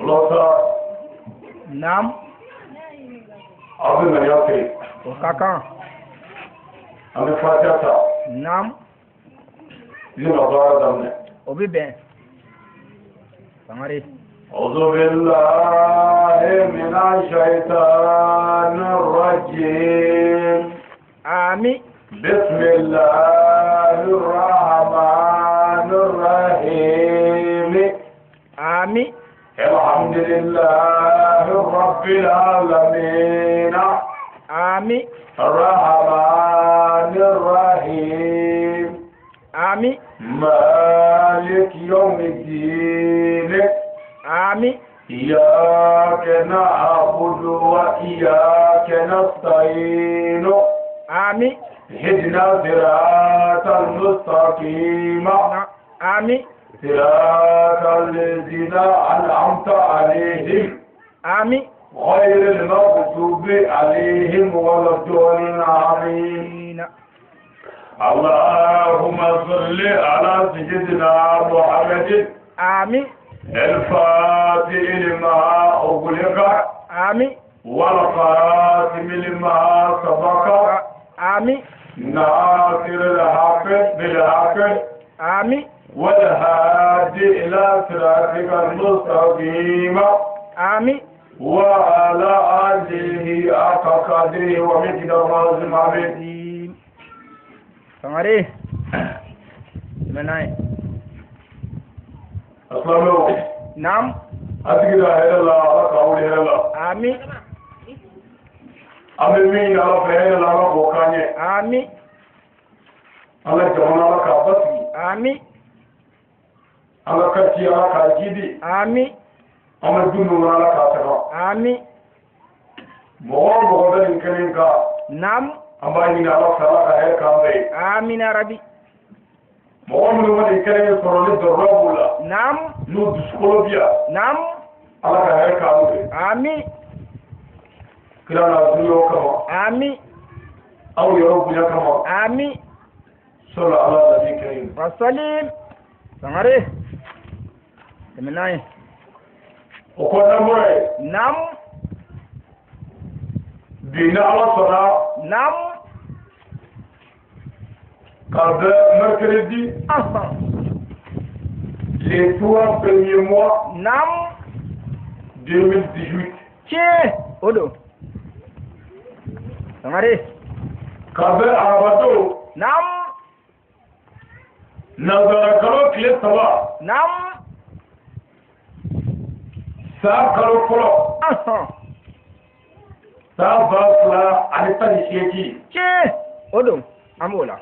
Losa. Nam. Abin da ya kai. O kaka. Ami fatata. Nam. Zina bara damne. Obi ben. Sangare. أعوذ بالله من الشيطان الرجيم. آمين. بسم الله الرحمن الرحيم. آمين. الحمد لله رب العالمين. آمين. الرحمن الرحيم. آمين. مالك يوم الدين. آمين. إياك نعبد وإياك نستعين. آمين. اهدنا صراط المستقيم. آمين. صراط الذين أنعمت عليهم. آمين. غير المغضوب عليهم ولا الضالين. آمين. اللهم صل على سيدنا محمد. آمين. الفاتح لما أغلق. آمين. والخاتم لما سبق. آمين. ناصر الحق بالحق. آمين. والهادي إلى صراطك المستقيم. آمين. وعلى آله حق قدره ومقداره العظيم. Sangare. Menai. السلام عليكم. Nam. أتكلم هذا الله أقول هذا الله. Amin. أمين الله فهذا الله بوكاني. Amin. الله جمعنا الله كابسي. Amin. الله كتير الله كجدي. Amin. الله دونه الله كاتره. Amin. مغرب إنكارينكا. Nam. أمين الله سلا كهير كامبي. Amin Arabi. مغرب إنكارين سرولي دربولا. Nam. نود سكولوبيا. Nam. الله كهير كامبي. Amin. كلانا زيو كما. Amin. أو يروبيا كما. Amin. صلى على النبي الكريم. Wasalim. Sangare. Menai. وكنا مرة. Nam. بين الله صلاة. Nam. Quand mercredi, Aha. les 3 premiers mois Nam. 2018, Che. Odo. Sangare. quand Arabado, Nam. Nazara Kalo Klesava, Nam. Sa Kalo Kolo, Aha. Sa Vasla, Anita Nisheki, Che. Odo. Amola.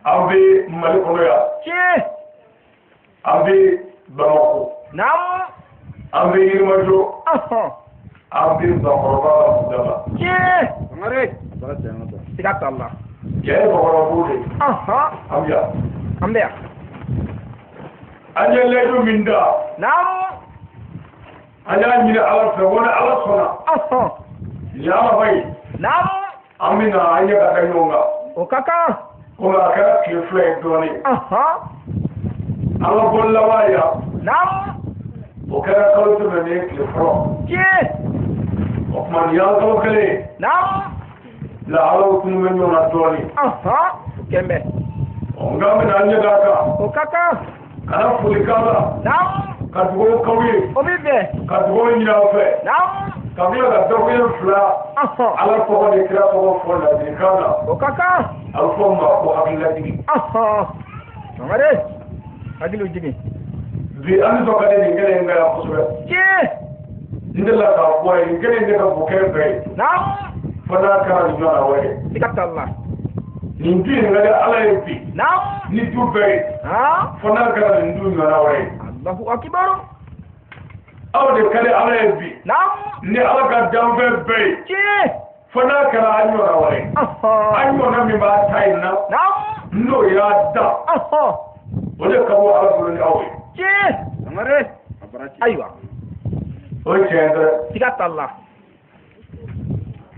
Abe Malikoya, Che. Abe Bamako, Nam. Abe Irmajo, Aha. Abe Bakoroba Daba, Che. Sangare. Sikat Allah. Jai Bakorobude, Aha. Amya, Ambea. Anya Ledu Minda, Nam. Anya Mina Alafa, Wana Alasona, Aha. Yama Bay, Nam. Amina Anya Katayonga, Okaka. Kola Kara Kifle Doni, Aha. Alabola Waya, Nam. Okara Kaltu Mene Kifro, Che. Okman Yato Kale, Nam. La Alo Kumeno Doni, Aha. Kembe. Ongame Anya Daka, Okaka. Kana Fulikala, Nam. Katugo Kawi, Obibe. Katugo Inafe, Nam. Kabila da Dokin Fla, Aha. Ala Fogo de Krapo Fola de Kana, Okaka. Alfoma ko Abilati, Aha. Sangare. Adilu jigi. Bi An Sokade Ngere Ngara Kusura, Che. Ndela Ka Boy Ngere Ngara Bukembe, Nam. Fana Kara Jona Way, Sikat Allah. Nindu Ngara Ala Epi, Nam. Ni Dube, Ha. Fana Kara Ndu Ngara Way, Allahu Akbar. Aw de Kale Ala Epi, Nam. Ni Ala Ka Jambe Bay, Che. Fana Kara Anyora Way, Aha. Anyora Mi Ba Taina, Nam. No Ya Da, Aha. Ode Kawo Ala Bulani Awe, Che. Sangare. Aywa. Oye Chandra, Sikat Allah.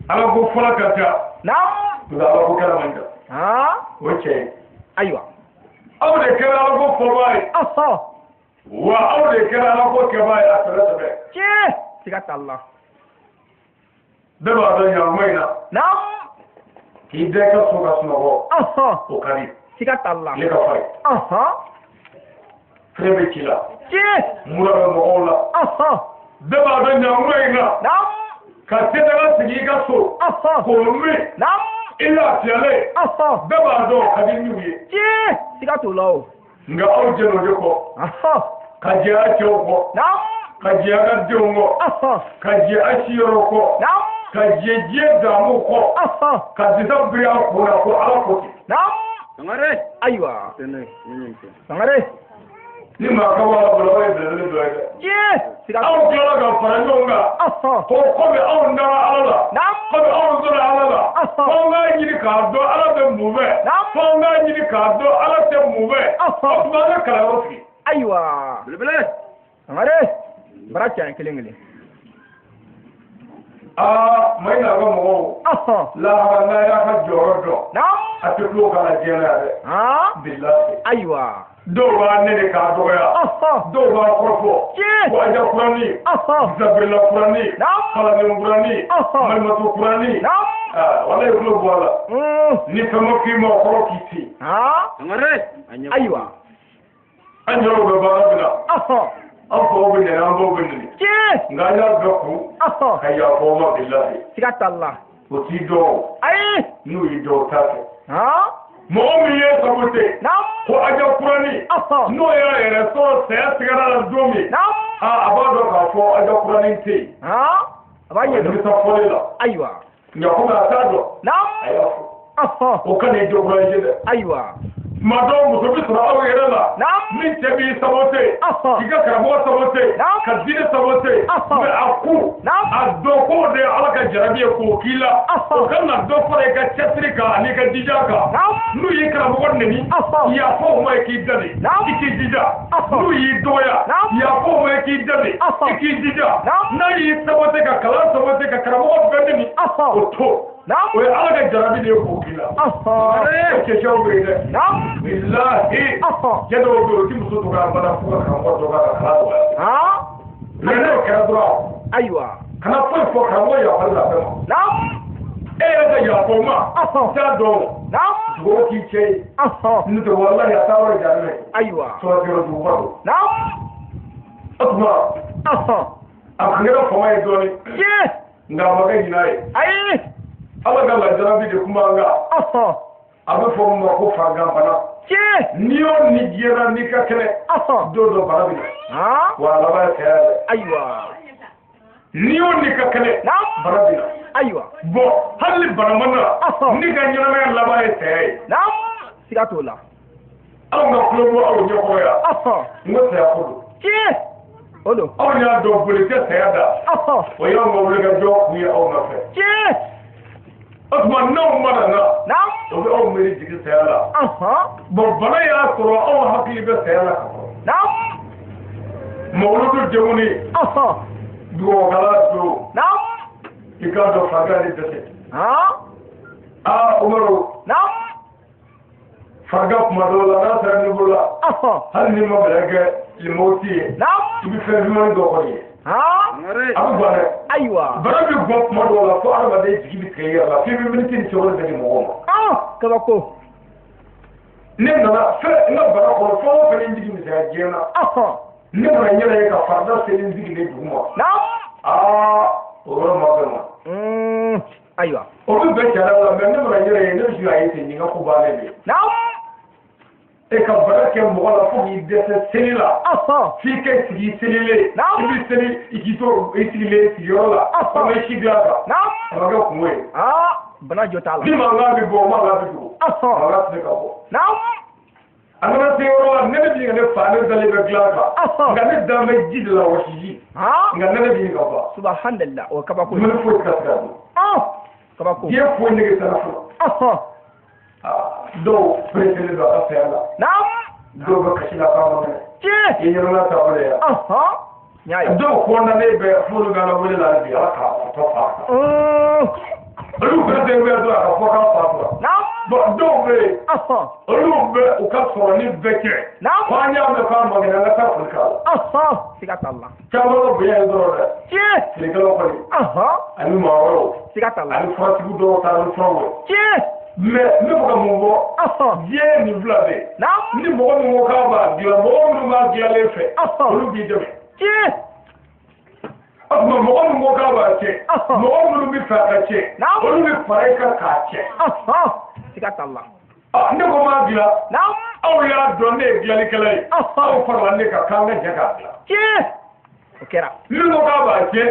Ala Ko Fala Kata, Nam. Ala Ko Kara Manda, Ha. Oye, Aywa. Aw de Kara Ala Ko Fobai, Aha. Wa Aw de Kara Ala Ko Kebai Asara Sabe, Che. siga talla bɛɛ b'a dɔn ɲaamɛ in na naam k'i bɛɛ ka so ka sunɔgɔ o ka di siga talla ne ka farin fɛn bɛ ci la mura bɛ mɔgɔw la bɛɛ b'a dɔn ɲaamɛ in na naam ka sedaga sigi i ka so k'o min naam i lafiyalen bɛɛ b'a dɔn o ka di n'u ye siga t'o la o nka aw jɛn'o de kɔ ka jɛ a cɛw kɔ ka jɛ a ka denw kɔ ka jɛ a siyɔrɔ kɔ ka jɛ diɲɛ daamu kɔ ka disa biri a kun na ko ala ko ten sangare ayiwa sangare ni maa ka waa bolo o ye belebele dɔ ye dɛ aw tilala ka fara ɲɔgɔn kan ko komi aw dara ala la komi aw sɔnna ala la f'aw k'a ɲini k'a dɔn ala bɛ mun bɛ f'aw k'a ɲini k'a dɔn ala tɛ mun bɛ o tuma an ka kalanyɔrɔ sigi ayiwa belebele sangare bara cɛ kelen kelen maa in n'a ka mɔgɔw lahara n'a y'a ka jɔyɔrɔ dɔn a tɛ tulo k'a la diɲɛ na dɛ bilahi ayiwa dɔw b'a nɛnɛ k'a dɔgɔya dɔw b'a kɔrɔfɔ waja kurani zabirila kurani kalandenw kurani malimatu kurani wala ye tulo bɔ a la ni fɛn ma k'i ma o kɔrɔ k'i ten ayiwa an yɛrɛw bɛ baara min na an faw bɛ nɛnɛ an baw bɛ nɛnɛ nka an y'a bɛɛ kun ka yafa o ma bilahi siga t'a la o t'i dɔn ayi n'u y'i dɔn o t'a kɛ mɔgɔ min ye sabote ko aja kurani n'o y'a yɛrɛ sɔrɔ saya tigɛra la don min a b'a dɔn k'a fɔ aja kurani tɛ yen a b'a ɲɛ dɔn bisa fɔli la ayiwa nka komi a t'a dɔn a y'a fɔ o ka n'i découragé dɛ ayiwa tuma dɔw muso bɛ sɔrɔ aw yɛrɛ la min cɛ b'i sabote k'i ka karamɔgɔ sabote ka diinɛ sabote mɛ a kun a dɔn k'o de ye ala ka jarabi ye k'o k'i la o ka na dɔ fara i ka cɛsiri kan ani ka jija kan n'u y'i karamɔgɔ neni yafa o ma i k'i dali i k'i jija n'u y'i dɔgɔya yafa o ma i k'i dali i k'i jija n'a y'i sabote ka kalan sabote ka karamɔgɔ bɛɛ neni o to o ye ala ka jarabi de ye k'o k'i la o cɛcɛw bɛ yen dɛ bilahi cɛ dɔw bɛ yen o ti muso to k'a bana fo ka karamɔgɔ dɔ ka kalan dɔgɔya mɛ n'o kɛra dɔrɔn ayiwa kana foyi fɔ karamɔgɔ yafali la fɛn ma e yɛrɛ ka yafa o ma t'a dɔn dugawu k'i cɛ ye n'o tɛ walahi a t'a yɔrɔ jaa mɛ ayiwa sɔrɔsiyɔrɔ duguba don o tuma a kun kɛra fama ye dɔɔnin nka a ma kɛ ɲinan ye ayi ala ka lajarabi de kuma an kan a bɛ fɔ min ma ko fangan bana n'i y'o ni diɲɛna n'i ka kɛnɛ don dɔ bana bɛ na wa a laban ye saya dɛ ayiwa n'i y'o ni ka kɛnɛ bana bɛ na ayiwa bɔn hali ni bana ma na ni ka ɲɛnamaya laban ye saya ye siga t'o la anw ka tulo bɔ aw ɲɛkɔrɔ yan n ko saya ko don o don aw y'a dɔn boli tɛ saya da o y'anw ka wulikajɔ kun ye aw nɔfɛ o tuma n'aw mana na o bɛ aw miiri jigi saya la bɔn bana y'a sɔrɔ aw hakili bɛ saya la ka kɔrɔ mawuludu denwuni dugawukala don i k'a dɔn fanga ni dɛsɛ umaru fanga kuma dɔw la n'a sera niveau la hali ni ma bɛrɛ kɛ limoti ye i bɛ fɛn jumɛn dɔ kɔni ye a bɛ ban dɛ ayiwa bana bɛ bɔ kuma dɔw la fo adamaden jigi bɛ tigɛ i yɛrɛ la f'i bɛ miniti ni seconde de di mɔgɔw ma kabako ne nana fɛn n ka bana kɔnɔ fɛn o fɛn n jigi misɛnya diɲɛ na ne mana ɲɛna ye ka farida seli n jigi ne dugu ma o yɔrɔ ma bɛn ma ayiwa o bɛ bɛn cɛla la mɛ ne mana ɲɛna ye ne bɛ se k'a ye ten nin ka ko bannen de e ka bana kɛ mɔgɔ la fo k'i dɛsɛ seli la f'i ka sigi selilen i bɛ seli i k'i to i sigilen sigiyɔrɔ la fo i si dilan kan a ma kɛ kungo ye bana jɔ t'a la ni mankan bɛ bɔ o mankan bɛ dogo mankan tɛ se ka bɔ a nana se yɔrɔ la ne bɛ jigin ka ne fa ne dalen bɛ dilan kan nka ne dan bɛ ji de la wɔsi ji nka ne bɛ jigin ka ban subahanalah o kabako dumuni foyi tɛ ka se ka dun kabako diɲɛ foyi nege tɛ na fɔlɔ dɔw pereselen don a ka saya la dɔw bɛ kasi la k'a ma mɛnɛ i ɲɛnama taabolo ye dɔw kɔndanen bɛ f'olu ka na wele la bi ala k'a tɔ fa olu bɛɛ tɛ wele dɔrɔn a ka fɔ k'a fa tora bon dɔw bɛ yen olu bɛ u ka sɔrɔni bɛɛ kɛ ko an y'a mɛn k'an magana an ka taa foli k'a la siga t'a la caman ka bonya ye dɔrɔn dɛ tilegɛlaw kɔni ani maa wɛrɛw siga t'a la ani faratigiw dɔw ta ani fɛnw mais ne fɔ ka mun fɔ diɲɛ nin fila bɛ ni mɔgɔ min ko k'a b'a dilan mɔgɔ minnu b'a dilanlen fɛ olu b'i dɛmɛ o tuma mɔgɔ min ko k'a b'a cɛ mɔgɔ minnu bɛ fɛ a ka cɛ olu bɛ fara i kan k'a cɛ siga t'a la ne ko m'a dilan aw y'a dɔn ne ye dilanlikɛla ye aw farala ne kan k'an ka jɛ k'a dilan o kɛra min ko k'a b'a cɛ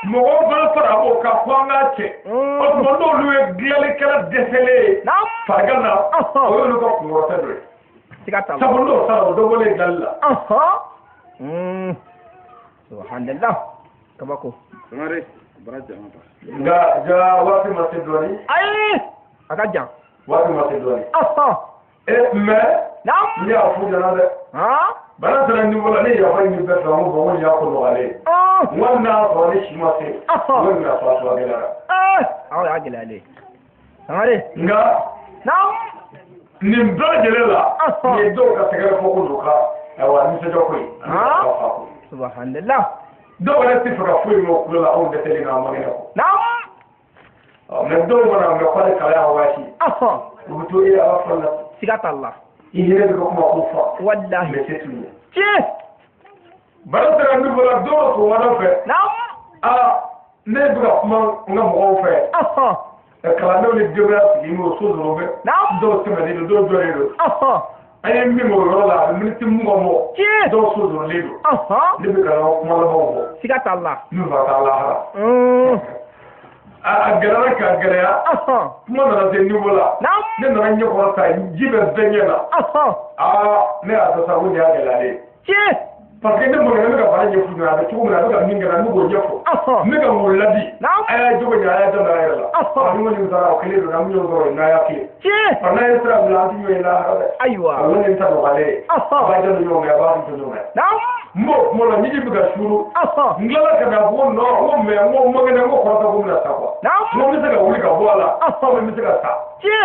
mɔgɔw fana fara b'o kan fo an k'a cɛ o tuma n'olu ye dilanlikɛla dɛsɛlen ye farigan na o y'olu ka kunkɔrɔta dɔ ye siga t'a la sabu n'o sara o dɔ bɔlen dilanli la subhanallah kabako nka ja waati ma se dɔɔni ayi a ka jan waati ma se dɔɔni mais n y'a f'u ɲɛna dɛ bana sera niveau la ne yafa ɲini bɛɛ fɛ n ko bon n ko y'a ko nɔgɔyalen n ko n'a sɔrɔ ne si ma se n ko bɛna sɔrɔ a gɛlɛyara aw y'a gɛlɛyalen sangare nka nin bɛɛ lajɛlen la nin ye dɔw ka sɛgɛrɛ fɔ ko don ka ayiwa nisɔndiya ko ye subhanallah dɔw yɛrɛ tɛ fɛ ka foyi mɛn o kulo la anw dɛsɛlen k'an mangɛnɛ kɔ mais dɔw mana mɛn k'ale kalaya waati u bɛ to ala fana la siga t'a la i yɛrɛ bɛ ka kuma ko fɔ wallahi mais c'est tout bana sera niveau la dɔw ko wɛrɛ fɛ ne bɛ ka kuma n ka mɔgɔw fɛ kalandenw ni denbaya sigi n'o so dɔrɔn bɛ dɔw tɛmɛnen don dɔw jɔlen don an ye min o yɔrɔ la a bɛ miniti mugan bɔ dɔw so dɔrɔnlen don ne bɛ ka kuma labanw fɔ siga t'a la min fa t'a lahara a gɛlɛyara ka gɛlɛya kuma nana se niveau la ne nana ɲɛkɔrɔ ta ji bɛ bɛɛ ɲɛ na ne y'a dɔn sa ko nin y'a gɛlɛyalen parce que ne mɔkɛ ne bɛ ka baara ɲɛf'u ɲɛna a bɛ cogo min na a bɛ ka min kɛ na ne b'o ɲɛfɔ n bɛ ka mun ladi a y'a jogo ɲɛ a y'a dɔn a yɛrɛ la ni kɔni sara o kelen don an bɛ ɲɔgɔn sɔrɔ yen n'a y'a kɛ n'a ye sira bila an tɛ ɲɔgɔn ye lahara dɛ ayiwa a wele ta nɔgɔyalen ye a b'a jɛ don ɲɔgɔn fɛ a b'a fɔ ɲɔgɔn fɛ n b'o kuma la ɲiji bɛ ka suuru n tilala ka na fɔ nɔ n ko mais n ko mɔkɛ n ko kɔrɔta ko bɛna sa quoi n ko n bɛ se ka wuli ka bɔ a la aw n bɛ se ka sa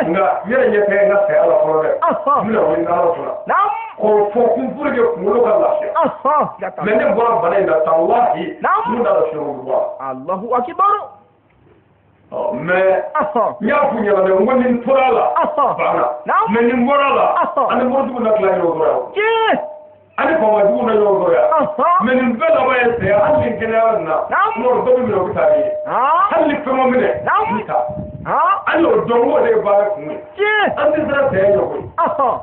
nka yɛrɛ ɲɛ tɛ n ka saya la fɔlɔ dɛ n bɛna wuli n'ala sɔnna k'o fɔ kun pour que kunkolo ka lafiya mais ne bɔra bana in na tan waati mun na lafiya o bɔ Allahu akbar mais n y'a f'u ɲɛna dɛ n ko nin tora la banna mais nin bɔra la ani mɔrɔtigiw na tila ɲɔgɔn kɔrɔ yan ani faamatigiw na ɲɔgɔn kɔrɔ yan mais nin bɛɛ laban ye saya hali ni kɛnɛya nin na mɔgɔ dɔ bɛ minɛ o bɛ taa ye hali ni fɛn ma minɛ u bɛ taa an y'o dɔn o de ye baara kun ye an tɛ sera saya ɲɔgɔn ye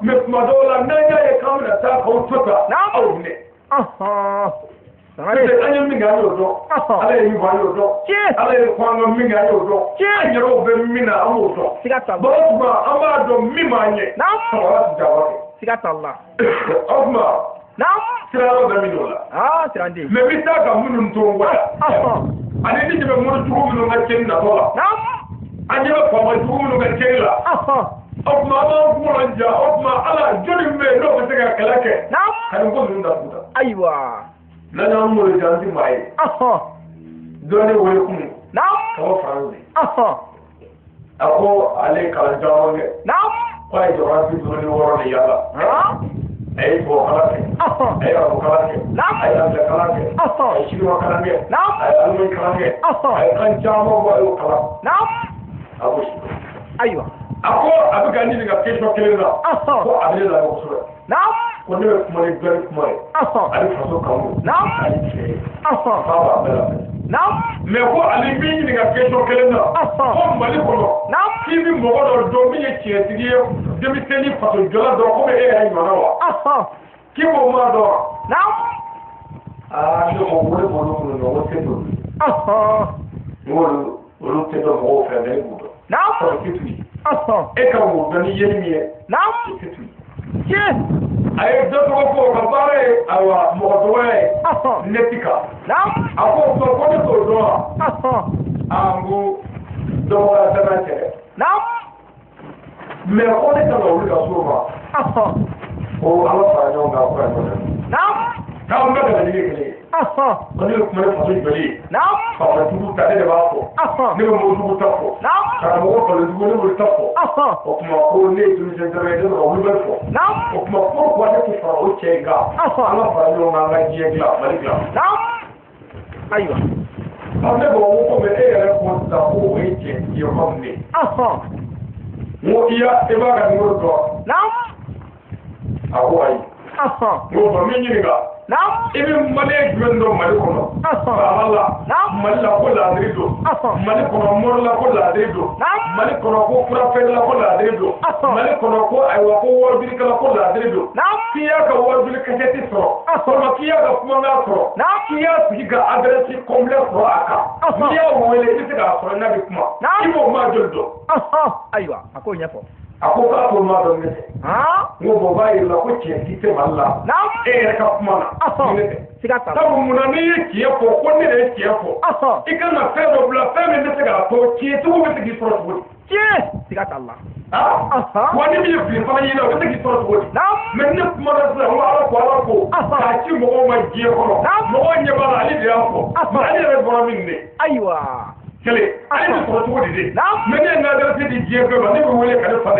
mais tuma dɔw la n'an y'a ye k'an bɛna taa k'aw to ta aw minɛ an ye min kɛ an y'o dɔn ala ye min fɔ an y'o dɔn ala ye kɔn ka min kɛ an y'o dɔn an yɛrɛw bɛ min na an b'o dɔn bon o tuma an b'a dɔn min b'an ɲɛ samara ti jaba kɛ siga t'a la o tuma sira yɔrɔ bɛ min o la siranden mais bi taa ka minnu to n waya ani ni ɲɛ bɛ mɔrijugu minnu ka cɛnni natɔ la an ɲɛ bɛ faamajugu minnu ka cɛnni la o tuma an b'an kunkolo ja o tuma ala jɔnni bɛ yen n'o bɛ se ka kɛlɛ kɛ ka nin ko ninnu datugu ayiwa n'an y'an kunkolo ja an ti maa ye dɔ ne wele kun ka bɔ faransi a ko ale ye kalan caman kɛ k'a ye jamana 56 de yaala a ye tubabu kalan kɛ a ye arabu kalan kɛ a ye anglais kalan kɛ a ye chinois kalan kɛ a ye allemand kalan kɛ a ye kan caman bɔ a y'o kalan a ko si ayiwa a ko a bɛ ka n ɲininka question kelen na ko a bɛ ne lamɛn kosɛbɛ ko ne bɛ kuma ni dɔnni kuma ye ani faso kanu ani cɛ ye k'a b'a bɛɛ lamɛn mais ko ale min ɲininka question kelen na ko mali kɔnɔ k'i bɛ mɔgɔ dɔ dɔn min ye tiɲɛtigi ye denmisɛnnin faso jɔla dɔn komi e yɛrɛ ɲɔgɔnna wa k'i b'o maa dɔn wa ne ko wele bolo minnu na o tɛ don n ko olu tɛ dɔn mɔgɔw fɛ mais e b'u dɔn sɔrɔ k'i tugu e ka wo dɔn ni yeli min ye i tɛ tugu a ye dɔ tɔgɔ fɔ o ka baara ye ayiwa mɔgɔ dɔgɔya ye neti kan a ko fɔ ko ne t'o dɔn wa n ko dɔgɔya danna cɛ mais ko ne kan ka wuli ka s'o ma ko ala fara ɲɔgɔn kan ko yan dɛ k'an bɛɛ ka ɲini kelen ye ko ne kuma ne faso joli na'am fa tugu ta de ba fo ne mo tugu ta fo na'am ka mo ko le tugu ne mo ta fo o kuma ko ne tu je dare de ko wul fo na'am o kuma ko wa ne fa o che ga ala fa yo na la ji gla mali gla na'am aywa ande bo ko me e re ko ta ko e che yo ko ne mo iya e ba ga mo ko na'am awai mo ba mi ni ga na'am ibi mali jumendo mali kono Allah mali la ko la drido mali kono mor la ko la drido mali kono ko fura fe la ko la drido mali kono ko ay wa ko wor bi kala ko la drido kiya ka wor bi ka teti so ma kiya ga kuma na so kiya bi ga adresse complet so aka kiya wole bi ga so na bi kuma ibo ma joldo aywa ako nyafo ako ka ko ma do ne ngo bo bayi la ko che kite walla e ka kuma na sigata tabu munani ki ko ko ne re ki ko ikana fe do bla fe me ne ga to ki to ko te ki foro ko ki sigata Allah wani bi fi fa yi na ko te ki foro ko men ne kuma da sa wa ko ka ci mo ma ji ko mo nye ba ali de ko ali re bo min ne aywa kele ali de foro ko de men ne na da ti di je ko ba ne bi wole ka de fa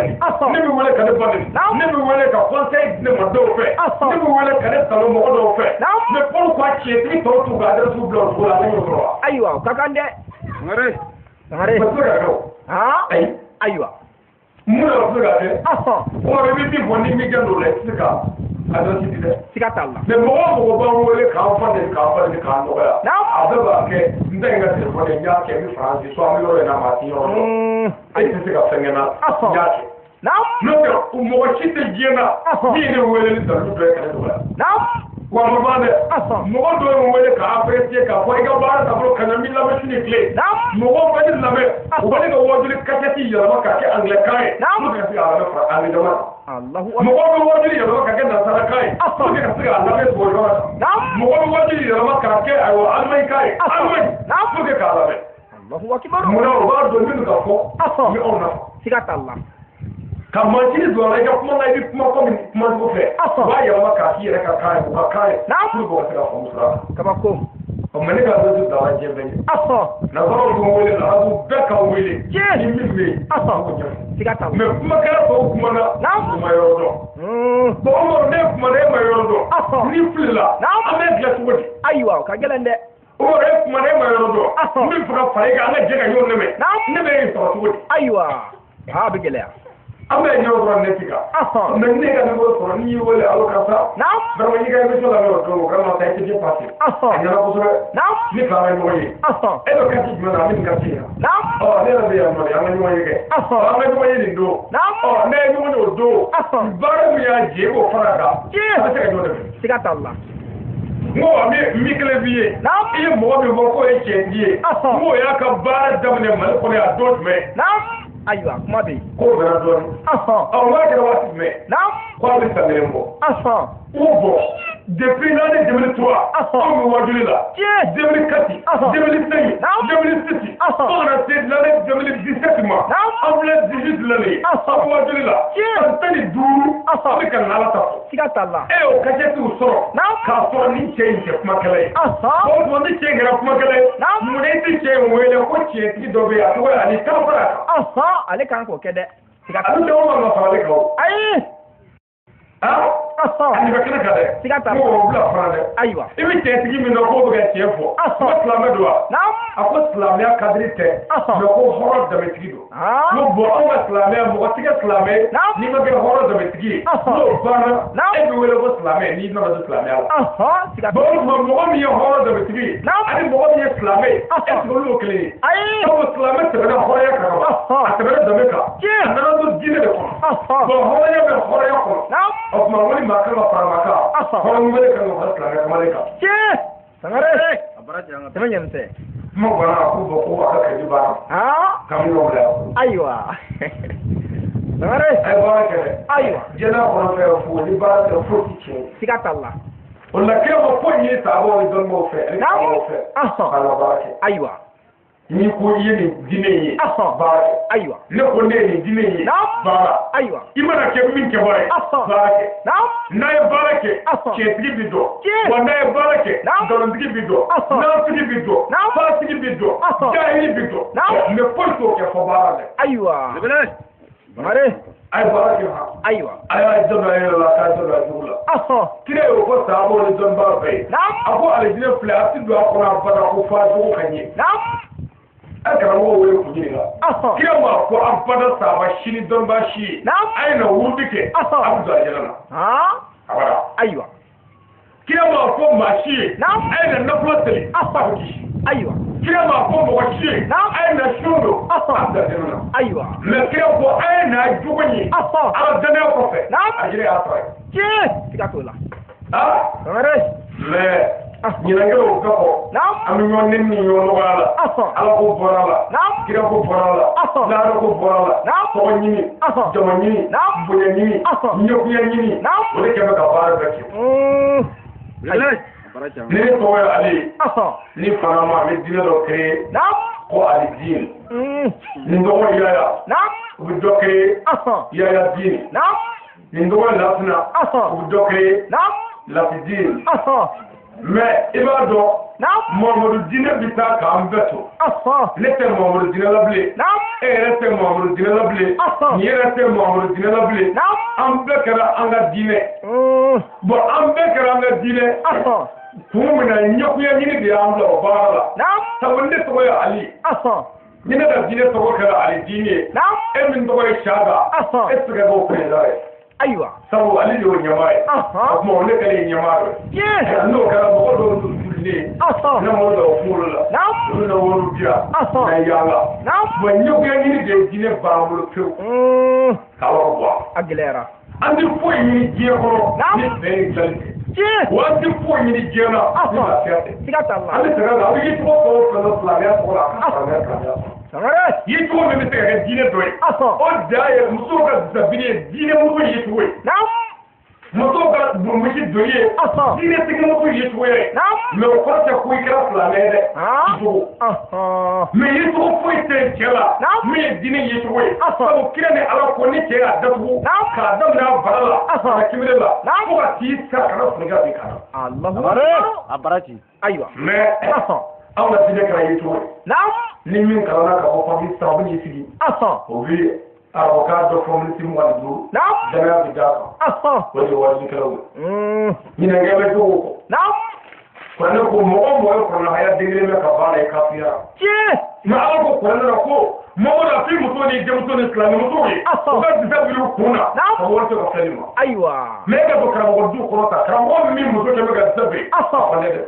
ne bi wole ka de ba ne bi wole ka conseil ne mo do fe ne bi wole ka de salo mo do fe mais pourquoi tu es très tôt tu gardes sous blanc pour la même droit aywa kakande ngare aywa muna fuga o re bi bonni mi gando le sika ado ti de sika talla mais mo ba wole ka fa de ka no ya aba ke ndenga de ko de ya ke mi France so ami lo na ma ti yo ai ti sika fengena ya ke no ko mo chi te jena ni ne wole ni da du de ka do wa mabane mo do wole ka apprécier ka ko ga ba ta bro kana mi la ba ni clé mo ba ni la me o ba ni ga woduli ka ti ya ma ka ke anglais kai mo ga fi ala fa ali da ma Allahu mo ba woduli ya ma ka ke na sara kai mo ga fi ala me bo jo mo ba woduli ya ma ka ke ay wa almai kai almai mo ga ka ala me Allahu akbar mo na ba do ni ka ko mi ona sigata Allah kama chini dwara ya kuma na ibi kuma ko mi kuma ko fe wa ya ma ka fi ka kai ko kai ku go ta ko musra kaba ko o mane ka do da wa je be na ba ko wole na abu be ka wole ni mi me sigata me kuma ka ko kuma na kuma yo do bo mo ne kuma ne ma yo do ni flila ame glas wodi aywa ka gelende o re kuma ne ma yo do ni fura fa ga na je ga yo ne me so wodi aywa ha be gelaya ame nyo ro ne tika men ne ga no ro ni wole alokasa ba mo yiga be so la ro do ga ma ta ti pati ya na ko so ni ka ma mo yi e do ka ti na mi ka ti ne la be ya mo ya ma mo yi ke ma mo yi ndo ne ni mo do ba mo ya je ko fara ga ba ta do de sigata Allah mo mi kele biye e mo mi mo ko e che die mo ya ka ba da ne mal ko ya do me aywa kuma be ko bera do o ma ka wati me ko be sanembo ubo depuis l'année 2003 on me waduli là 2004 2005 2006 on a fait l'année 2017 mois on l'a 18 l'année on waduli là on tani duru on ka nala ta sigata Allah e o ka je tu so ka so ni change kuma kale ko mo ni change ra kuma kale mo ne ti change wele ko che ti do be ato ya ni ka fara ale kan ko kede sigata Allah do ma fa le ko ai ani ba kana kade sigata mo bla frade aywa ibi te tigi mi no ko be tiefo ko islam do ako islam ya kadri te no ko horo da metigido no bo o islam ya mo tiga islam ni ma ge horo da metigi no bana e bi wele ko islam ni no da islam ya sigata bo mo mi horo da metigi ani mo mi islam e ko lo kle ai ko islam te na horo ya ka a te da meka na do dine de ko bo horo ya be horo ya ko of ma wani makala faramaka ko mu bele kan ko kala ka malika sangare abaraja nga temenya mse mo bana ko bo ko aka ka diba kam no bla aywa sangare ay ba ke aywa jena ko fe fu di ba ko fu ti sigata Allah wala ke mo ko ni ta bo don mo fe ala ba ke aywa ni ko ye ni dine ye baara ayiwa ne ko ne ni dine ye baara ayiwa i mana kɛ min kɛ baara ye baara kɛ n'a ye baara kɛ cɛtigi bi dɔn wa n'a ye baara kɛ nkalonitigi bi dɔn nansigi bi dɔn faratigi bi dɔn jahili bi dɔn mais foyi t'o kɛ fɔ baara dɛ ayiwa mare a ye baara kɛ ha ayiwa a y'a jɔ dɔ yɛrɛ la k'a jɔ dɔ jugu la kira y'o fɔ sahabaw ni dɔnnibaga bɛɛ ye a ko alijinɛ filɛ a ti don a kɔnɔ abada ko f'a jogo ka ɲɛ a karamɔgɔ wele kun ɲininka kira m'a fɔ abada sahaba si ni dɔnnibaga si ye a ye na wurudi kɛ a bɛ don alijinɛ na abada ayiwa kira m'a fɔ maa si ye a ye na nafolo seli a bɛ kisi ayiwa kira m'a fɔ mɔgɔ si ye a ye na sun don a bɛ don alijinɛ na ayiwa mais kira fɔ a ye na jogo ɲini ala danaya kɔfɛ a jira y'a sɔrɔ ye siga t'o la mais ɲinankɛlaw ka fɔ an bɛ ɲɔgɔn nɛni ni ɲɔgɔn nɔgɔya la ala ko bɔra la kira ko bɔra la lahara ko bɔra la tɔgɔ ɲini jama ɲini bonya ɲini ɲɛkunya ɲini o de kɛmɛ ka baara bɛɛ kɛ ni ne tɔgɔ ye ale ye ni fana ma an bɛ diinɛ dɔ créé ko ali diin nin tɔgɔ yaya u bɛ dɔ créé yaya diin nin tɔgɔ lasina u bɛ dɔ créé lasi diin mais i b'a dɔn Mamadu diinɛ bɛ taa k'an bɛɛ to ne tɛ Mamadu diinɛ la bilen e yɛrɛ tɛ Mamadu diinɛ la bilen nin yɛrɛ tɛ Mamadu diinɛ la bilen an bɛɛ kɛra an ka diinɛ bon an bɛɛ kɛra an ka diinɛ kun min na ɲɛkunya ɲini de y'an bila o baara la sabu ne tɔgɔ ye Ali ni ne ka diinɛ tɔgɔ kɛra Ali diinɛ ye e min tɔgɔ ye Saka e tɛ se ka k'o président ye ayiwa sabu Ali de y'o ɲɛmaa ye o tuma ne kɛlen ɲɛmaa dɔ ye n'o kɛra mɔgɔ dɔw turulen ne mɔgɔ dɔw kunkolo la olu na woro dira na yaala bon ɲɛkunya ɲini de ye diinɛ b'an bolo pewu k'a yɔrɔ bɔ a gɛlɛyara an tɛ foyi ɲini diɲɛ kɔnɔ ni bɛn ye dilanli tɛ wa an tɛ foyi ɲini diɲɛ na ni lafiya tɛ siga t'a la an bɛ sɛgɛn la a bɛ ye cogo fɛn o fɛn na silamɛya tɔgɔ la a ka silamɛya silamɛya ye cogo min bɛ se ka kɛ diinɛ dɔ ye o da ye musow ka zabiri ye diinɛ muso ye cogo ye musow ka burumisi dɔ ye diinɛ tigi muso ye cogo ye mais o kɔrɔ tɛ ko i kɛra silamɛ ye dɛ i cogo mais ye cogo foyi tɛ cɛ la min ye diinɛ ye cogo ye sabu kira ni ala ko ni cɛ y'a datugu k'a daminɛ a bara la ka kibere la fo ka t'i sa kana funiga bi kana a bara ci ayiwa mais anw ka diinɛ kɛra ye cogo ye ni min kalanna ka bɔ famille sisan o bɛ n'i sigi o bɛ avocat dɔ fɔ miniti 25 danaya bɛ d'a kan o de ye wajilikɛlaw ye ɲinankɛ bɛ cogo kɔ kuranɛ ko mɔgɔ o mɔgɔ ye kuranahaya den kelen bɛ ka baara ye kafiyara mais ala ko kuranɛ la ko Mamadu a f'i muso ni denmuso ni silamɛmusow ye u ka disa wuli u kun na ka wari tɛ ka fɛn ma mais e ka don karamɔgɔ du kɔrɔ ta karamɔgɔ min muso kɛmɛ ka disa bɛ a fana dɛ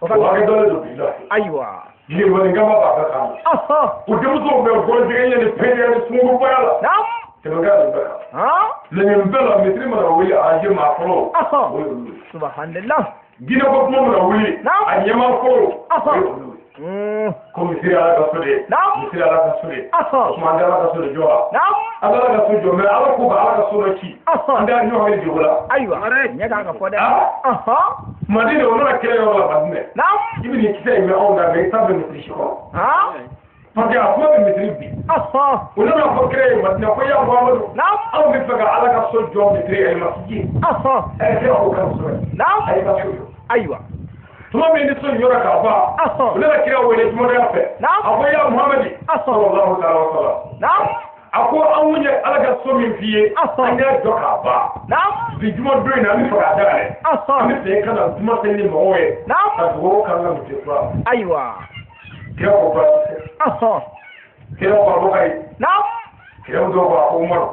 o hakɛ dɔ de don bi la Limaninkama b'a ka kan na o denmusow bɛ gɔnjɛgɛ ni pɛrɛ ni sunguruba la tɛmɛkɛ de bɛ kan mais nin bɛɛ la misiri mana wuli a je maa fɔlɔ o ye olu ye subhanallah Guinée ko kuma mana wuli a ɲɛmaa fɔlɔ o ye olu ye ko misiri ala ka so de misiri ala ka so de tuma an tɛ ala ka so de jɔ wa an tɛ ala ka so jɔ mais ala ko ka ala ka so dɔ ci an tɛ ɲɔgɔn hakili jogo la ayiwa ɲɛ kan ka fɔ dɛ Madina o nana kɛlɛ yɔrɔ la Madina i bɛ nin kisɛ in mɛn anw da mais i t'a bɛ misiri si kɔnɔ parce que a kuma bɛ misiri bi o nana fɔ kɛlɛ ye Madina ko ya Muhamadu anw bɛ fɛ ka ala ka so jɔ misiri ye masjid kira ko kan kosɛbɛ a ye ka so jɔ ayiwa tuma min ni so in yɔrɔ k'a ban o nana kira wele jumadɔya fɛ a ko ya Muhamadi sallallahu alaihi wa sallam a ko anw ye ala ka so min f'i ye an y'a jɔ k'a ban bi juma don in na an bɛ fɛ k'a dayɛlɛ an bɛ fɛ ka na juma seli ni mɔgɔw ye ka dugawu k'an ka misiri kura ayiwa kira ko baasi tɛ kira ko abubakari kira dɔw ko a ko umaru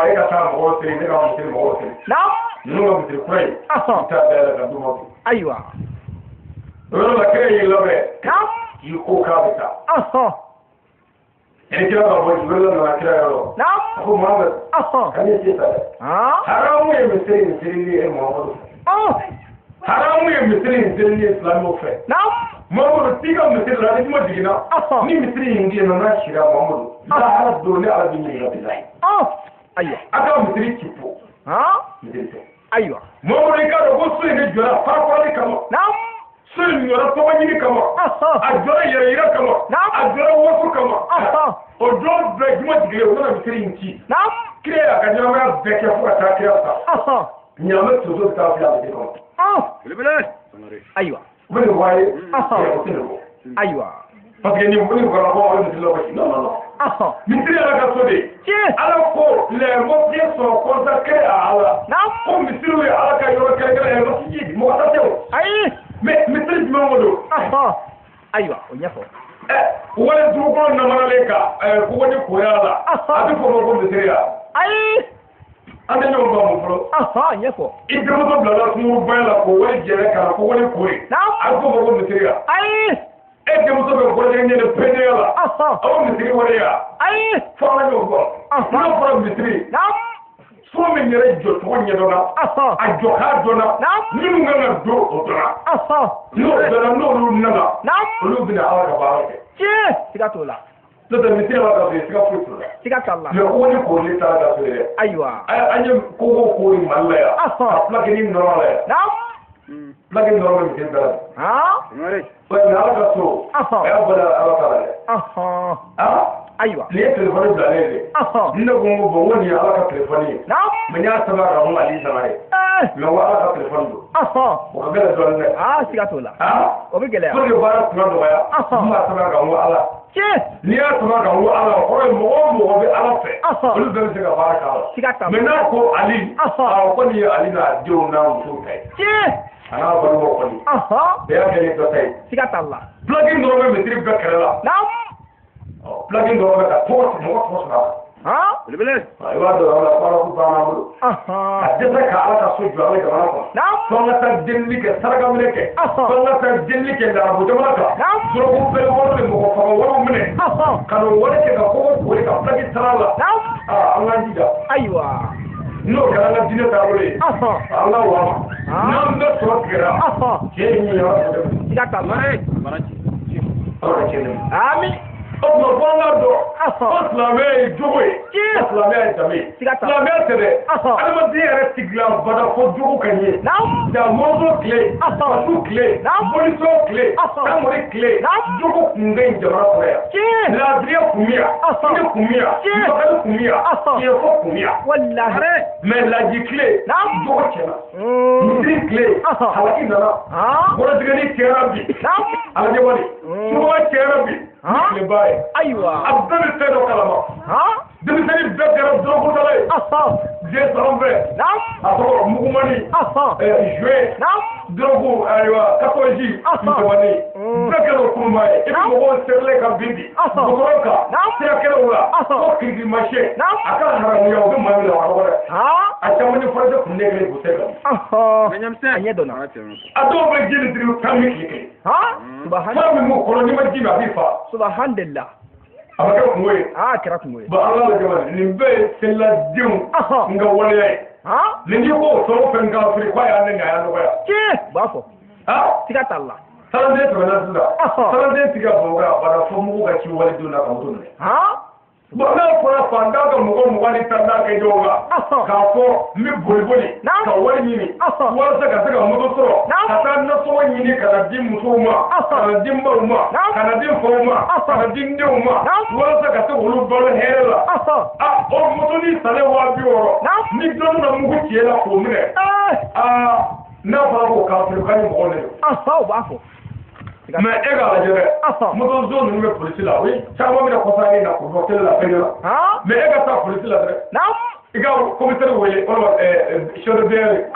e ka taa mɔgɔw seli ne ka misiri mɔgɔw seli ninnu ka misiri kura in i t'a dayɛlɛ ka d'u ma bi ayiwa o yɔrɔ la kira y'i labɛn k'i ko k'a bɛ taa e kira ka bɔ Jibril nana kira yɔrɔ a ko Muhamadu ka ne se ta dɛ haramu ye misiri ni e Muhamadu fɛ haramu ye misiri ni silamɛw fɛ Muhamadu t'i ka misiri la ni kuma jiginna ni misiri in gɛn na n'a sira Muhamadu lahara don ne ala bɛ ɲininka bi la ayiwa a ka misiri ci fo misiri tɛ ayiwa Muhamadu i k'a dɔn ko so in de jɔra farafarali kama sun yɔrɔ tɔgɔ ɲini kama a jɔra yɛrɛ yira kama a jɔra waso kama o don bɛɛ juma tigɛ o nana misiri in ci kire y'a ka ɲɛnamaya bɛɛ kɛ fo ka taa kira sa ɲaamɛ tozo bɛ taa fili a bɛ kɔnɔ belebele ayiwa o bɛ nin fɔ a ye o tɛ nin fɔ ayiwa parce que nin bɔra bɔ o ye misiri la gosi non non non misiri yɛrɛ ka so de ala ko les motifs sont consacrés à Allah ko misiriw ye ala ka yɔrɔ kɛrɛnkɛrɛn ye masiji mɔgɔ ta tɛ o ayi mais misiri jumɛn ko don ayiwa o ɲɛfɔ wale dugukolo namaralen kan ko ni koya la a bɛ fɔ ma ko misiri ya ayi an tɛ ɲɔgɔn ba mun fɔlɔ ɲɛfɔ i denmuso bilala kungo bɛɛ la ko wale jɛrɛ ka na ko wale koyi a bɛ fɔ ma ko misiri ya ayi e denmuso bɛ bɔlen ɲɛ pɛnɛya la aw misiri wale ya ayi fɔ an y'o fɔ n'a fɔra misiri so min yɛrɛ jɔ cogo ɲɛdɔnna a jɔ k'a dɔnna minnu kan ka don o dɔnna n'o dɔnna n'olu nana olu bɛna ala ka baara kɛ siga t'o la n'o tɛ misiri ala ka feere siga foyi t'o la siga t'a la mais ko ni kooli taara ka feere ayiwa an ye kogo koori mali la yan a filakini nɔrɔ la yan filakini nɔrɔ bɛ misiri bɛɛ la mais ala ka so a y'a bɔ ala ta la dɛ ayiwa nin ye telefɔni bilalen de ne ko n ko bon ko nin ye ala ka telefɔni ye mais n y'a sɛbɛn ka mun ali sama ye mais ko ala ka telefɔni don o ka gɛlɛn dɔɔnin dɛ siga t'o la o bɛ gɛlɛya pour que baara tuma nɔgɔya n b'a sɛbɛn ka n ko ala n'i y'a sɛbɛn ka n ko ala o kɔrɔ ye mɔgɔ o mɔgɔ bɛ ala fɛ olu bɛɛ bɛ se ka baara k'a la mais n'a ko ali ko nin ye ali n'a denw n'a musow ta ye a n'a balimaw kɔni bɛɛ y'a kɛ ni dɔ ta ye siga t'a la plaki dɔrɔn bɛ misiri bɛɛ kɛrɛ la plaki dɔrɔn bɛ ka tɔgɔ mɔgɔ tɔgɔ sɔrɔ belebele i b'a dɔn ala baara ko banna bolo a dɛsɛ ka ala ka so jɔ ala jamana kɔnɔ fo an ka taa delili kɛ saraka minɛ kɛ fo an ka taa delili kɛ arabu jamana kan surako bɛɛ wɔɔrɔ de mɔgɔ faga wɔɔrɔ minɛ ka n'o wari kɛ ka kogo boli ka plaki sara la an k'an jija ayiwa n'o kɛra an ka diinɛ taabolo ye an ka wa ma n'an bɛɛ sɔrɔ tigɛra cɛ ye min ye ala ka dɛmɛ siga t'a la ala ka cɛ dɛmɛ ami o tuma fɔ an k'a dɔn ko silamɛ ye jogo ye ko silamɛya ye danbe ye silamɛya tɛ dɛ adamaden yɛrɛ tɛ dilan bada fo jogo ka ɲɛ da mɔnzɔn tile fasu tile bolisɔn tile kamori tile jogo kun bɛ yen jamana kɔnɔ yan laadiriya kun bɛ yan hinɛ kun bɛ yan ɲagali kun bɛ yan tiɲɛfɔ kun bɛ yan mais laji tile jogo tiɲɛna misiri tile halaki nana kɔrɔtigɛli tiɲɛna bi ala ɲɛbali sumaya tiɲɛna bi tile ba ye ayiwa a bɛɛ bɛ fɛn dɔ kalama denmisɛnnin bɛɛ kɛra dɔrɔgudala ye diɲɛ san fɛ a tɔgɔ mugumani jouet dɔrɔgu ayiwa katɔji musomanni bɛɛ kɛra kuruma ye i bɛ mɔgɔw sɛbɛnlen ka bin bi gɔtɔrɔ kan sirakɛlaw la ko kirikimasiyɛn a ka haramuya o bɛ maa min na wa dɔgɔ dɛ a caman ni farajɛ kun ne kelen k'u tɛ kan a ɲɛ dɔnna a dɔw bɛ ji ni tiri tan ni tile kelen fɛn min b'u kɔnɔ n'i ma ji min a b'i fa subahanalah a bɛ kɛ kungo ye kɛra kungo ye ba ala la jama nin bɛɛ ye seliladenw nga waleya ye nin n'i ko fɛn o fɛn k'a fili k'a y'a nɛgɛ a y'a nɔgɔya u b'a fɔ siga t'a la salanden tɛmɛna sisan salanden tigɛ bamakɔ a bada fɔ mugu ka ci walidenw na ka moto minɛ bon n'a fɔra fantan ka mɔgɔ 20 ni 10 kɛ ɲɔgɔn kan k'a fɔ n bɛ boli ka wari ɲini walasa ka se ka moto sɔrɔ ka taa nasɔngɔ ɲini ka na di musow ma ka na di baw ma ka na di faw ma ka na di denw ma walasa ka se k'olu balo hɛrɛ la o moto ni salen 260 ni dɔ nana mugu ci e la k'o minɛ n'a fɔra k'o k'a feere k'a ni mɔgɔ de don u b'a fɔ mais e k'a lajɛ dɛ moto zone ninnu bɛ polisi la o ye caman bɛna kɔsani na k'o bɔ kelen la fɛn la mais e ka taa polisi la dɛ i ka commissaire wele walima chef de brigade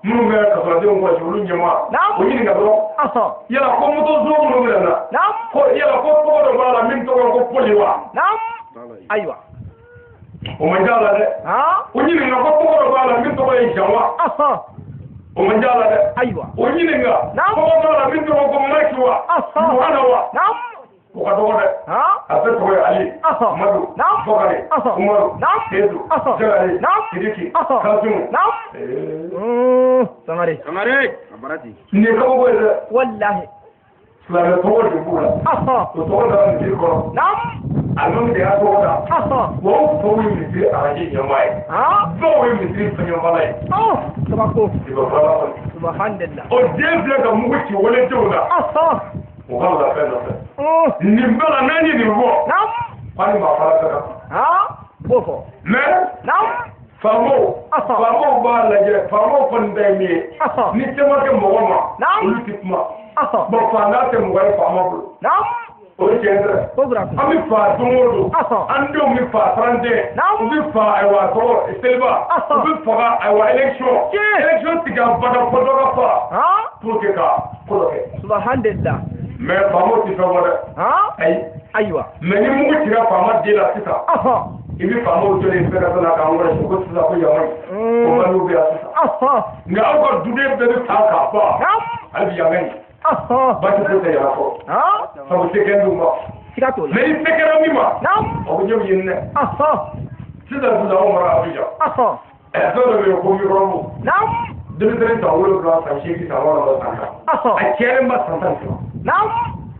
minnu bɛ kasɔrɔdenw kɔlɔsi olu ɲɛmaa o ɲininka dɔrɔn yala ko moto zone minnu bɛ na ko yala ko tɔgɔ dɔ b'a la min tɔgɔ ye ko poli wa ayiwa o man ca la dɛ o ɲininka ko tɔgɔ dɔ b'a la min tɔgɔ ye jan wa o man ca la dɛ ayiwa o ɲininka tɔgɔ dɔ la min tɔgɔ ko maki wa yohana wa o ka dɔgɔ dɛ a bɛɛ tɔgɔ ye ali amadu bɔkari umaru sedu jagare sidiki kasimu sangare a bara ten nin ye kabako ye dɛ walahi silamɛ tɔgɔ de b'u la o tɔgɔ da misiri kɔrɔ a n'o de y'a tɔgɔ da wa o faw ye misiri araji ɲɛmaa ye dɔw ye misiri fɛɲɛbala ye kabako i bɛ fɔlɔ kɔni subhanallah o den filɛ ka mugu ci waledenw na o ka wula fɛn nɔfɛ nin bɛɛ la n'an ye nin fɔ k'ani maa fara fɛ b'o fɔ faamaw b'a lajɛ faamaw kɔni ta ye min ye ni se ma kɛ mɔgɔ ma olu ti kuma bon faantan tɛ mɔgɔ ye faama bolo o ye tiɲɛ tɛ an bɛ fa don o don an denw bɛ fa 31 u bɛ fa ayiwa tɔgɔ seliba u bɛ faga ayiwa élection tigɛ bada fɔ dɔ ka fa pour que ka ko dɔ kɛ subhanallah mais faamaw ti fɛn fɔ dɛ ayiwa mais ni mugu cira faama den la sisan i bɛ faamaw jɔlen fɛn la k'an wɛrɛ ko sisan ko yama ye ko baliw bɛ yan sisan nka aw ka duden bɛɛ bɛ taa k'a ban hali bi yama ye basi ko tɛ yàrá fɔ sabu se kɛ n'u ma mais i se kɛra min ma o bɛ ɲɛw ɲini dɛ sisan sisan anw mara Abijan fɛn dɔ bɛ yen ko mikɔrɔbu denmisɛnnin san 7 san 8 san 9 san 10 a cɛlen ba san 10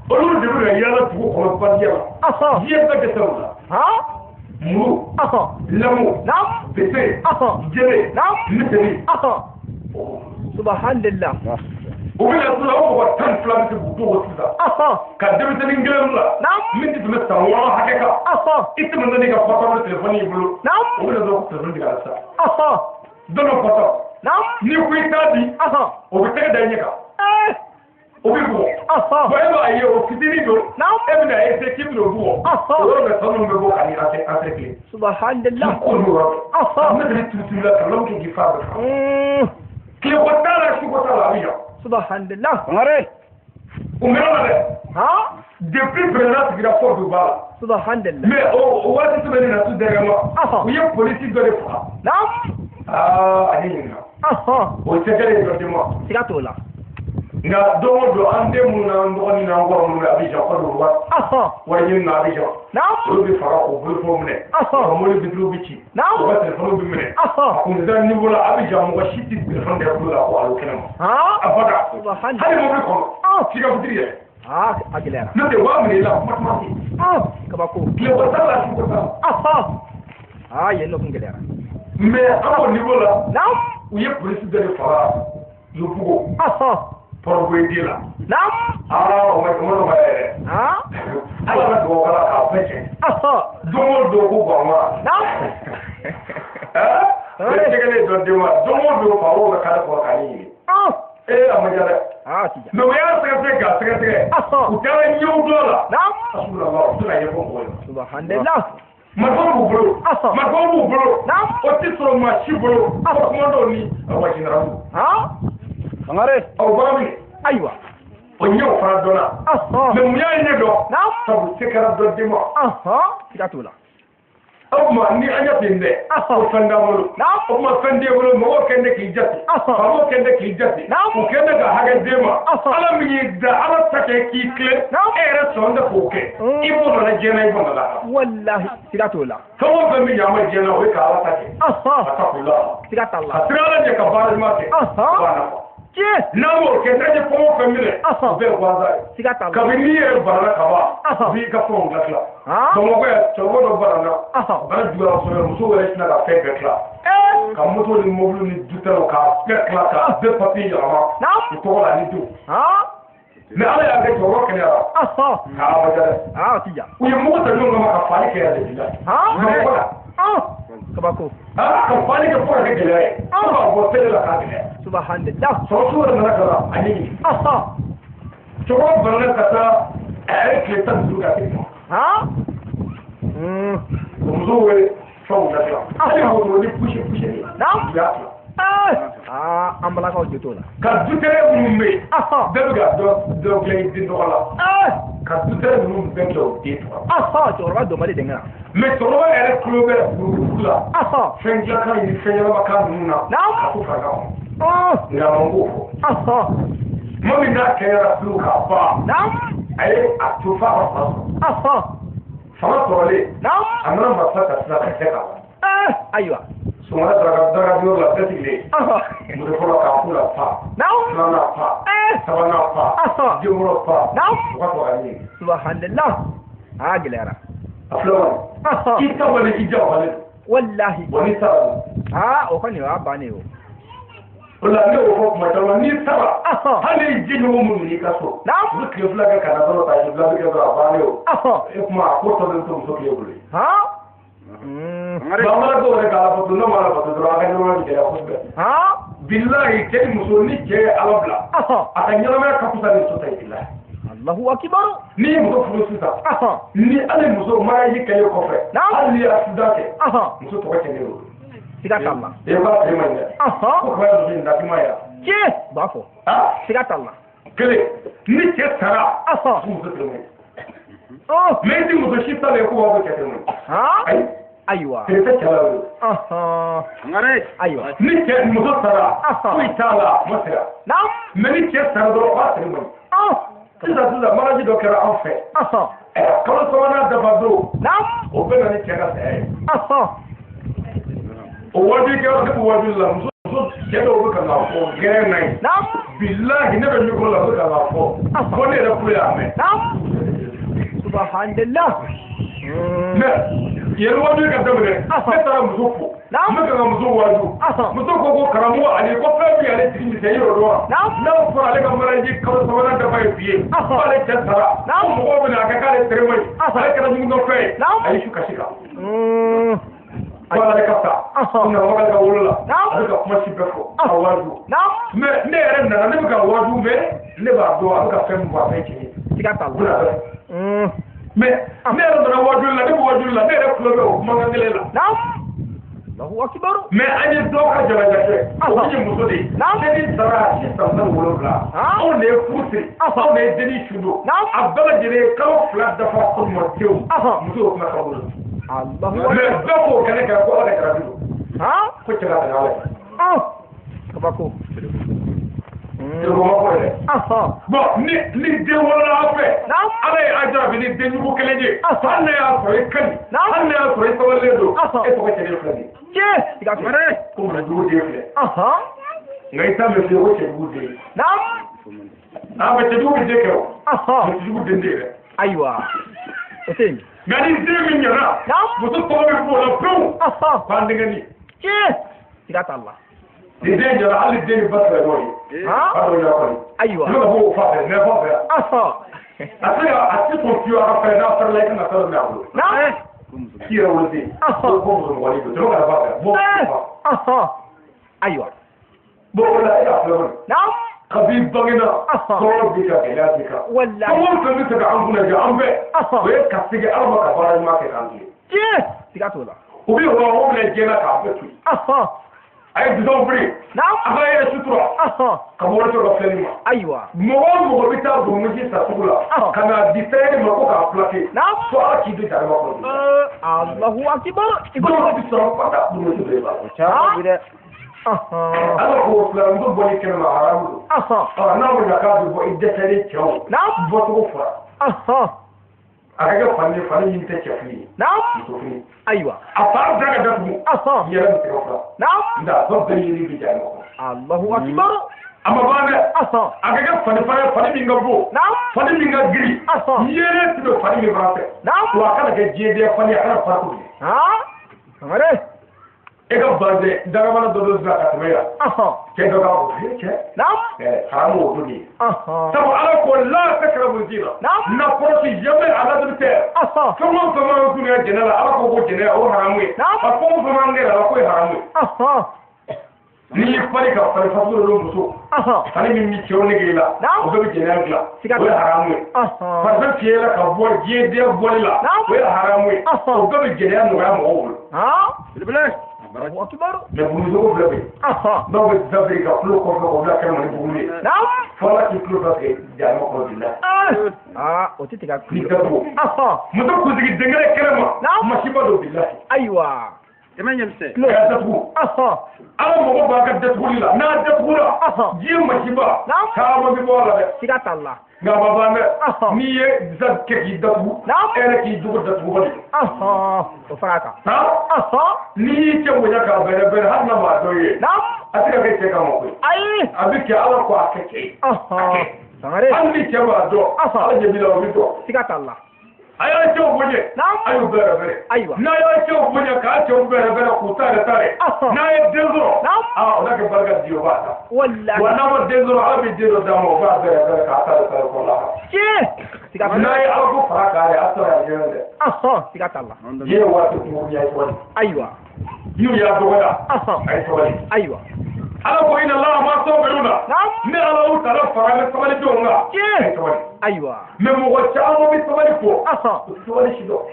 olu de bɛ ka yaala dugu kɔnɔ badiya la diɲɛ bɛɛ tɛ se o la muru lamu bese jele miseli subhanallah o bɛ na sisan o mɔgɔ 12 bɛ se k'u to o sisan ka denmisɛnnin kelen la min tɛ tɛmɛ san 6 hakɛ kan i tɛmɛ na n'i ka portable téléphone y'i bolo o bɛ na dɔrɔn ko téléphone tigɛ la sisan dɔnni portable n'i ko i t'a di o bɛ tɛgɛ da i ɲɛ kan o bɛ bɔ bon e b'a ye o fitinin don e bɛ na essayer k'i bɛ n'o bɔ o yɔrɔ bɛ sanu bɛ bɔ ka ni encercler subhanallah ko n'o yɔrɔ ne bɛ tuuti la ka lamu k'i fa bɛ tile ko t'a la su ko t'a la Abijan subhanallah o mɛnna la dɛ depuis président sigira fɔ bi b'a la subhanallah mais o waati tɛmɛnen na tout dernièrement u ye polisi dɔ de faga a ye ɲininka o sɛgɛlen dɔ de ma siga t'o la nka don o don an den minnu n'an dɔgɔnin n'an kɔrɔ minnu bɛ Abijan kɔ don wari ɲini na Abijan olu bɛ fara o bolofɛnw minɛ ka mobili bitiriw bɛ ci u ka telefɔniw bɛ minɛ a kun sera niveau la Abijan mɔgɔ si tɛ telefɔni da kulo la ko alo kɛnɛ ma abada hali mobili kɔnɔ f'i ka bitiri yɛrɛ a gɛlɛyara n'o tɛ waa minɛ i la kuma tɛ kabako tile ko t'a la su ko t'a la yen nɔ kun gɛlɛyara mais an b'o niveau la u ye polisi dɔ de faga Yofugo Pɔrɔgoyidi la o ma yɛrɛ ala ka dugawu kala k'a bɛɛ cɛ don o don ko Bamara ne sɛgɛlen dɔ den ma don o don faamaw bɛ kari kɔrɔ k'a ɲini a ma diya dɛ mais u y'a sɛgɛsɛgɛ k'a sɛgɛsɛgɛ u taara ɲɛw dɔ la asubulama u tɛna ɲɛfɔ mɔgɔ ye marifaw b'u bolo marifaw b'u bolo o tɛ sɔrɔ maa si bolo fɔ kumandaw ni awa généraux aw bɔra min ayiwa o ɲɛw fana dɔnna mais mun y'a ɲɛ dɔn sabu se kɛra dɔ den ma siga t'o la o tuma ni an y'a ten dɛ o fɛn t'an bolo o tuma fɛn t'e bolo mɔgɔw kɛn tɛ k'i jate faamaw kɛn tɛ k'i jate u kɛn tɛ ka hakɛ d'e ma ala min y'i da ala ta kɛ k'i tilen e yɛrɛ sɔn tɛ k'o kɛ i b'o nana diɲɛ i b'o nana wallahi siga t'o la fɛn o fɛn min y'an ma diɲɛ na o ye ka ala ta kɛ a ta k'u la siga t'a la a sera ala ɲɛ ka baara ɲuman kɛ o b'a nafa n'a m'o kɛ n'a ye fɛn o fɛn minɛ o bɛɛ ye gansan ye siga t'a la kabini n'i yɛrɛ banana ka ban b'i ka fɛnw bɛɛ tila bamakɔ yan cɛkɔrɔba dɔ banana bana juguyara kosɛbɛ muso yɛrɛ tɛna ka fɛn bɛɛ tila ka moto ni mobili ni dutɛrɛw k'a bɛɛ tila k'a bɛɛ papiye yɛlɛma u tɔgɔ la ni denw mais ala y'a kɛ cɛkɔrɔba kɛnɛyara k'a ma diya dɛ u ye mugu ta ɲɔgɔn kama ka faali kɛ yan de bi la bamakɔ la kabako ka faali kɛ fo ka kɛ gɛlɛya ye fo ka bɔ télé la k'a gɛlɛya subhanallah sɔrɔsiw yɛrɛ nana ka na a ɲɛɲini cɛkɔrɔba banana ka taa a ye tile 15 ka se o musow wele fɛnw na sisan hali wotoro ni pusi u y'a tila an balakaw jo t'o la ka dutɛrɛ minnu bɛ yen bɛɛ bɛ ka dɔ dilan i den tɔgɔ la ka dutɛrɛ ninnu bɛɛ kɛ o den tɔgɔ la cɛkɔrɔba dɔnbali denkɛ na mais cɛkɔrɔba yɛrɛ tulo bɛ buruburu la fɛn dilankan ni fɛn ɲɛnamakan ninnu na ka to fara ɲɔgɔn nka a man k'o fɔ tuma min n'a kɛnɛyara pewu k'a ban a ye a to f'a ka fanga sɔrɔ fanga sɔrɔlen a nana marifa ta sisan ka kɛ k'a la ayiwa sɔngɔn daga la bɛɛ sigilen muso fɔlɔ k'a k'u la fa filanan fa sabanan fa den wɔɔrɔ fa u ka sɔrɔ ka ɲini subhanallah gɛlɛyara a filanan i tabali i jawabalen wallahi wa n'i sara o kɔni o y'a bannen o wala ne o kuma ta ni saba hali jini mu ni ka so duk ke fula ka kana zo ta ji fula ke zo abane o e kuma ko to den to so ke bule ha mara do re kala foto no mara foto do aga no ni ya foto ha billahi ke muso ni ke alabla aka nyama ka kusa ni so ta billahi Allahu akbar ni muso furu sisa ni ale muso mara yi kayo ko fe ali asudake muso to ka ne ro sigata Allah e ba e manya ko ba do ni ndaki maya ke bafo sigata Allah kele ni ke sara muso to ne mais di muso shita le ko ba ke ne ai aywa te chala ngare aywa ni ke muso sara ku itala mosera mais ni ke sara do ba te ne Tuza maraji do kera en fait. Quand on a d'abord, on peut aller tirer ça. O wadi ke o wadi la muso ke do ka la fo gere nai. Billahi ne be ko la ka la fo. Ko ne da kula me. Subhanallah. Yelo wadi ka da me. Ne tara muso fo. Me ka muso wadu. Muso ko karamu ali ko fa bi ale tini se yoro do. Na fo ale ka maraji ka so na da bai biye. Ale ta tara. Mo ko be na ka kale tere mai. Ale ka mu no fe. Ai shuka shika. Wala kafta ina wala ka wala aka kuma shi beko awaju me ne ren na ne ka waju me ne ba do aka fem ba fe ki tigata me ne ren na waju la ne waju la ne re flobe o kuma ngale la Allahu akbar me ani do ka jara jate o ji musodi ne ni sara shi tamsan wolo bla o ne futi o ne deni shudo abala jere ka flat da fa ko mo tew muso kuma ka wolo Allah mais bako kene ka ko ala kara bido ko tira da ala kabako to mo ko le bon ni de wala afa ala aja bi ni de ñu ko keleje ala ya ko kan ala ya ko to le do e ko tire flani je diga mare ko na du de fle ngai ta me ko te gude ba te du de ko te du de de aywa etin gani demi nyara muso ko be ko la pu bande gani ke sigata Allah de nyara ali de basra doyi ado ya ko aywa no ho fa ne fa ati ko kiyo ara fa na fa la kana to na kira wuldi ko ko mo wali do ga ba aywa bo la ya fa خبيب بغنا صور بك علاجك والله صور كنت عندنا جنبه ويكفيك اربع كبار ما كان ايه تيغاتولا وبي هو من جينا كافيتو اي دزوبري نعم اخاي سترا كمورتو رفلني ايوه مو بيتا بومجي ساتولا كان ديفير مكو كافلاكي نعم سؤال كيدو جارما الله اكبر يقول بيسرا فتا بومجي بيبا تشا ala ko flam do boni kenma haramu na mo yakadu bo idetari chaw na bo to fura aga fanni fanni yinte chafi na aywa afa daga datu yara mi fura na nda so be yiri bi jano Allahu akbar amma bana aga fanni mi ngabo na fanni mi ngagri yere tido fanni mi brate na wa kala ke jede fanni ala fatu amare ega bande daga bana dodo zaka tmera ke doga ko ke nam haramu duni sabu ala ko la takrabu zina na porti jabe ala dute kuma kuma jenala ala ko jenala o haramu ko kuma ngera ko haramu ni fari ka fari fasuro do muso ani min mi ciwoni gila o be jenala gila o haramu fa fiela ka bo jede bolila o haramu o be jenala no haramu o bele Allahu akbar le buzo blebe no be zabrika flo ko da kama ni bumule fala ki flo da ke jamo ko dilla o titi ka flo mudo ko digi dengere kerema masiba do billahi aywa emanyamse ya tatu ala mo ba ka datulila na datula ji masiba ka mo bi bola be sigata Allah nga baba ne ni ye zakke ki datu ere ki dugo datu bali o faraka ni ce mo jaka bere bere har na ba do ye atika ke ce ka mo ko ai abike ala ko akeke sangare an ni ce ba do ala je bila o bi do sigata Allah a y'a cɛw bonya a y'u bɛrɛ bɛrɛ n'a y'a cɛw bonya k'a cɛw bɛrɛ bɛrɛ k'u tare tare n'a ye den sɔrɔ o n'a kɛ barika di o b'a ta wa n'a ma den sɔrɔ ala bɛ den dɔ d'a ma o b'a bɛrɛ bɛrɛ k'a tare tare kɔ la n'a ye ala ko fara k'a ye a sɔrɔ a jɛnɛ dɛ siga t'a la diɲɛ waati kungo y'a sabali n'u y'a dɔgɔya a ye sabali ala ko ina Allah ma sabiruna ne ala u tala fara ne sabali denw kan a ye sabali mais mɔgɔ caman bɛ sabali fɔ u tɛ sabali si dɔn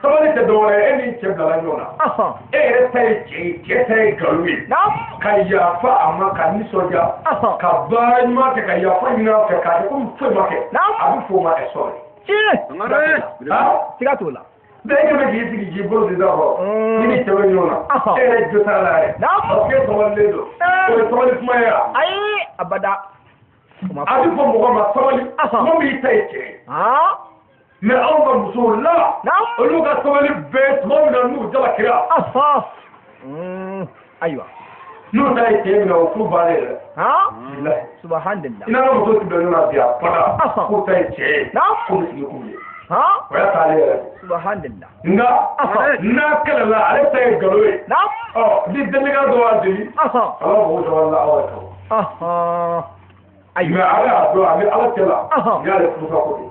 sabali tɛ dɔwɛrɛ ye e ni cɛ bilala ɲɔgɔn na e yɛrɛ ta ye cɛ ye cɛ ta ye nkalon ye ka yafa a ma ka nisɔndiya ka baara ɲuman kɛ ka yafa ɲini a fɛ k'a kɛ komi foyi ma kɛ a bɛ fɔ o ma ɛsɔri siga t'o la bɛɛ kɛmɛ k'i sigi k'i bolo di da kɔrɔ ni ni cɛ bɛ ɲɔgɔn na e yɛrɛ jo t'a la yɛrɛ parce que sabalilen don o ye sabali kuma ye wa ayi abada a bɛ fɔ mɔgɔ ma sabali mɔgɔ min ta ye cɛ ye mais anw ka musow la olu ka sabali bɛɛ tuma min na n'u jalakira n'u ta ye cɛ min na o furu bannen yɛrɛ subhanallah i n'a ka muso ti bɛn ɲɔgɔn na bi a fana k'u ta ye cɛ ye k'u bɛ sigi k'u ye o y'a t'ale yɛrɛ subhanallah nka n'a kɛlɛla ale ta ye nkalon ye ni dennikan dɔ b'a deli ala b'o sɔrɔ la aw yɛrɛ mais ale y'a dɔn a bɛ ala cɛ la i y'ale furusa ko de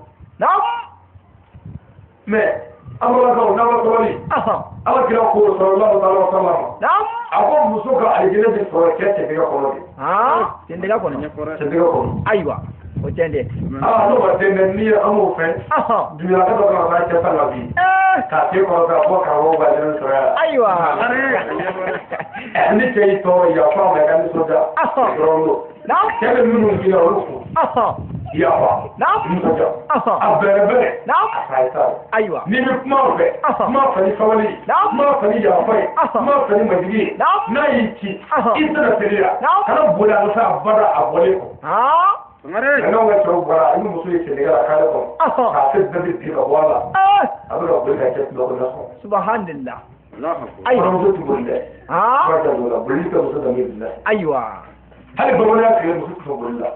mais an balakaw n'an ka sabali ala kira ko sallallahu alaihi wa sallam a ko muso ka alijinɛ bɛ sɔrɔ cɛ cɛtigɛ kɔnɔ de cɛtigɛ kɔnɔ kɔnɔ ayiwa o tɛ dɛ n'o ma den dɛ n'i ye an b'o fɛ dunyala ka dɔ kana taa cɛ ta la bi k'a se kɔrɔ k'a fɔ karamɔgɔ b'a jɛnɛ sɔrɔ yan ayiwa ni cɛ y'i tɔɔrɔ yafa ma ka nisɔndiya dɔrɔn do cɛ bɛ minnu k'i la olu fo yafa nisɔndiya a bɛrɛ bɛrɛ a k'a ye sa ayiwa n'i bɛ kuma o fɛ kuma fɛ ni sabali ye kuma fɛ ni yafa ye kuma fɛ ni majigi ye n'a y'i ci i tɛna teliya kana boli a nɔfɛ a bada a bɔlen kɔ n'anw ka cɛw bɔra ni muso ye sɛnɛgali k'ale kɔnɔ k'a se bɛɛ bɛ bin ka bɔ a la a bɛ ka boli ka cɛ tuloko na sɔn subhanallah ayiwa muso ti boli dɛ ba da la boli tɛ muso da min bila ayiwa hali bamananya tile muso tɛ boli la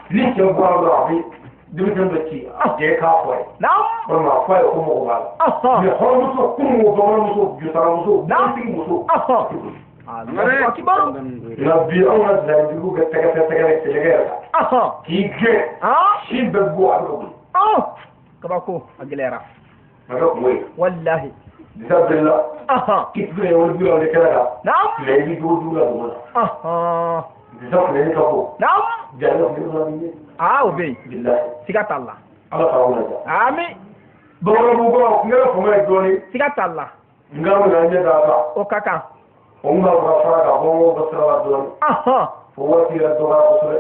ni cɛ bɔra dɔrɔn a bɛ denmisɛn dɔ ci a cɛ k'a fɔ ye walima a fɔ a ye ko mɔgɔ b'a la mais hɔrɔnmuso kununko bamananmuso jusaramuso dantigi muso nka bi anw ka layidugu bɛ tɛgɛtɛ sɛnɛgɛ yɛrɛ kan k'i gɛn sin bɛɛ bɔ a bɛ ka boli kabako a gɛlɛyara a bɛ kungo ye walahi disa bilila k'i tigi ye wali bila o de kɛnɛ kan tile i b'i dogo dugu la dugu la disa filɛli ka bɔ jaa filɛli fana b'i ye o bɛ yen bilahi siga t'a la ala k'aw laja ami bamananw ko n kɛra fanga ye dɔɔnin siga t'a la n ka ŋun ɲɛ d'a kan o ka kan o ŋun b'a fara ka bɔ ŋun bɛ sira la dɔɔnin fo waati yɛrɛ dɔgɔya kosɛbɛ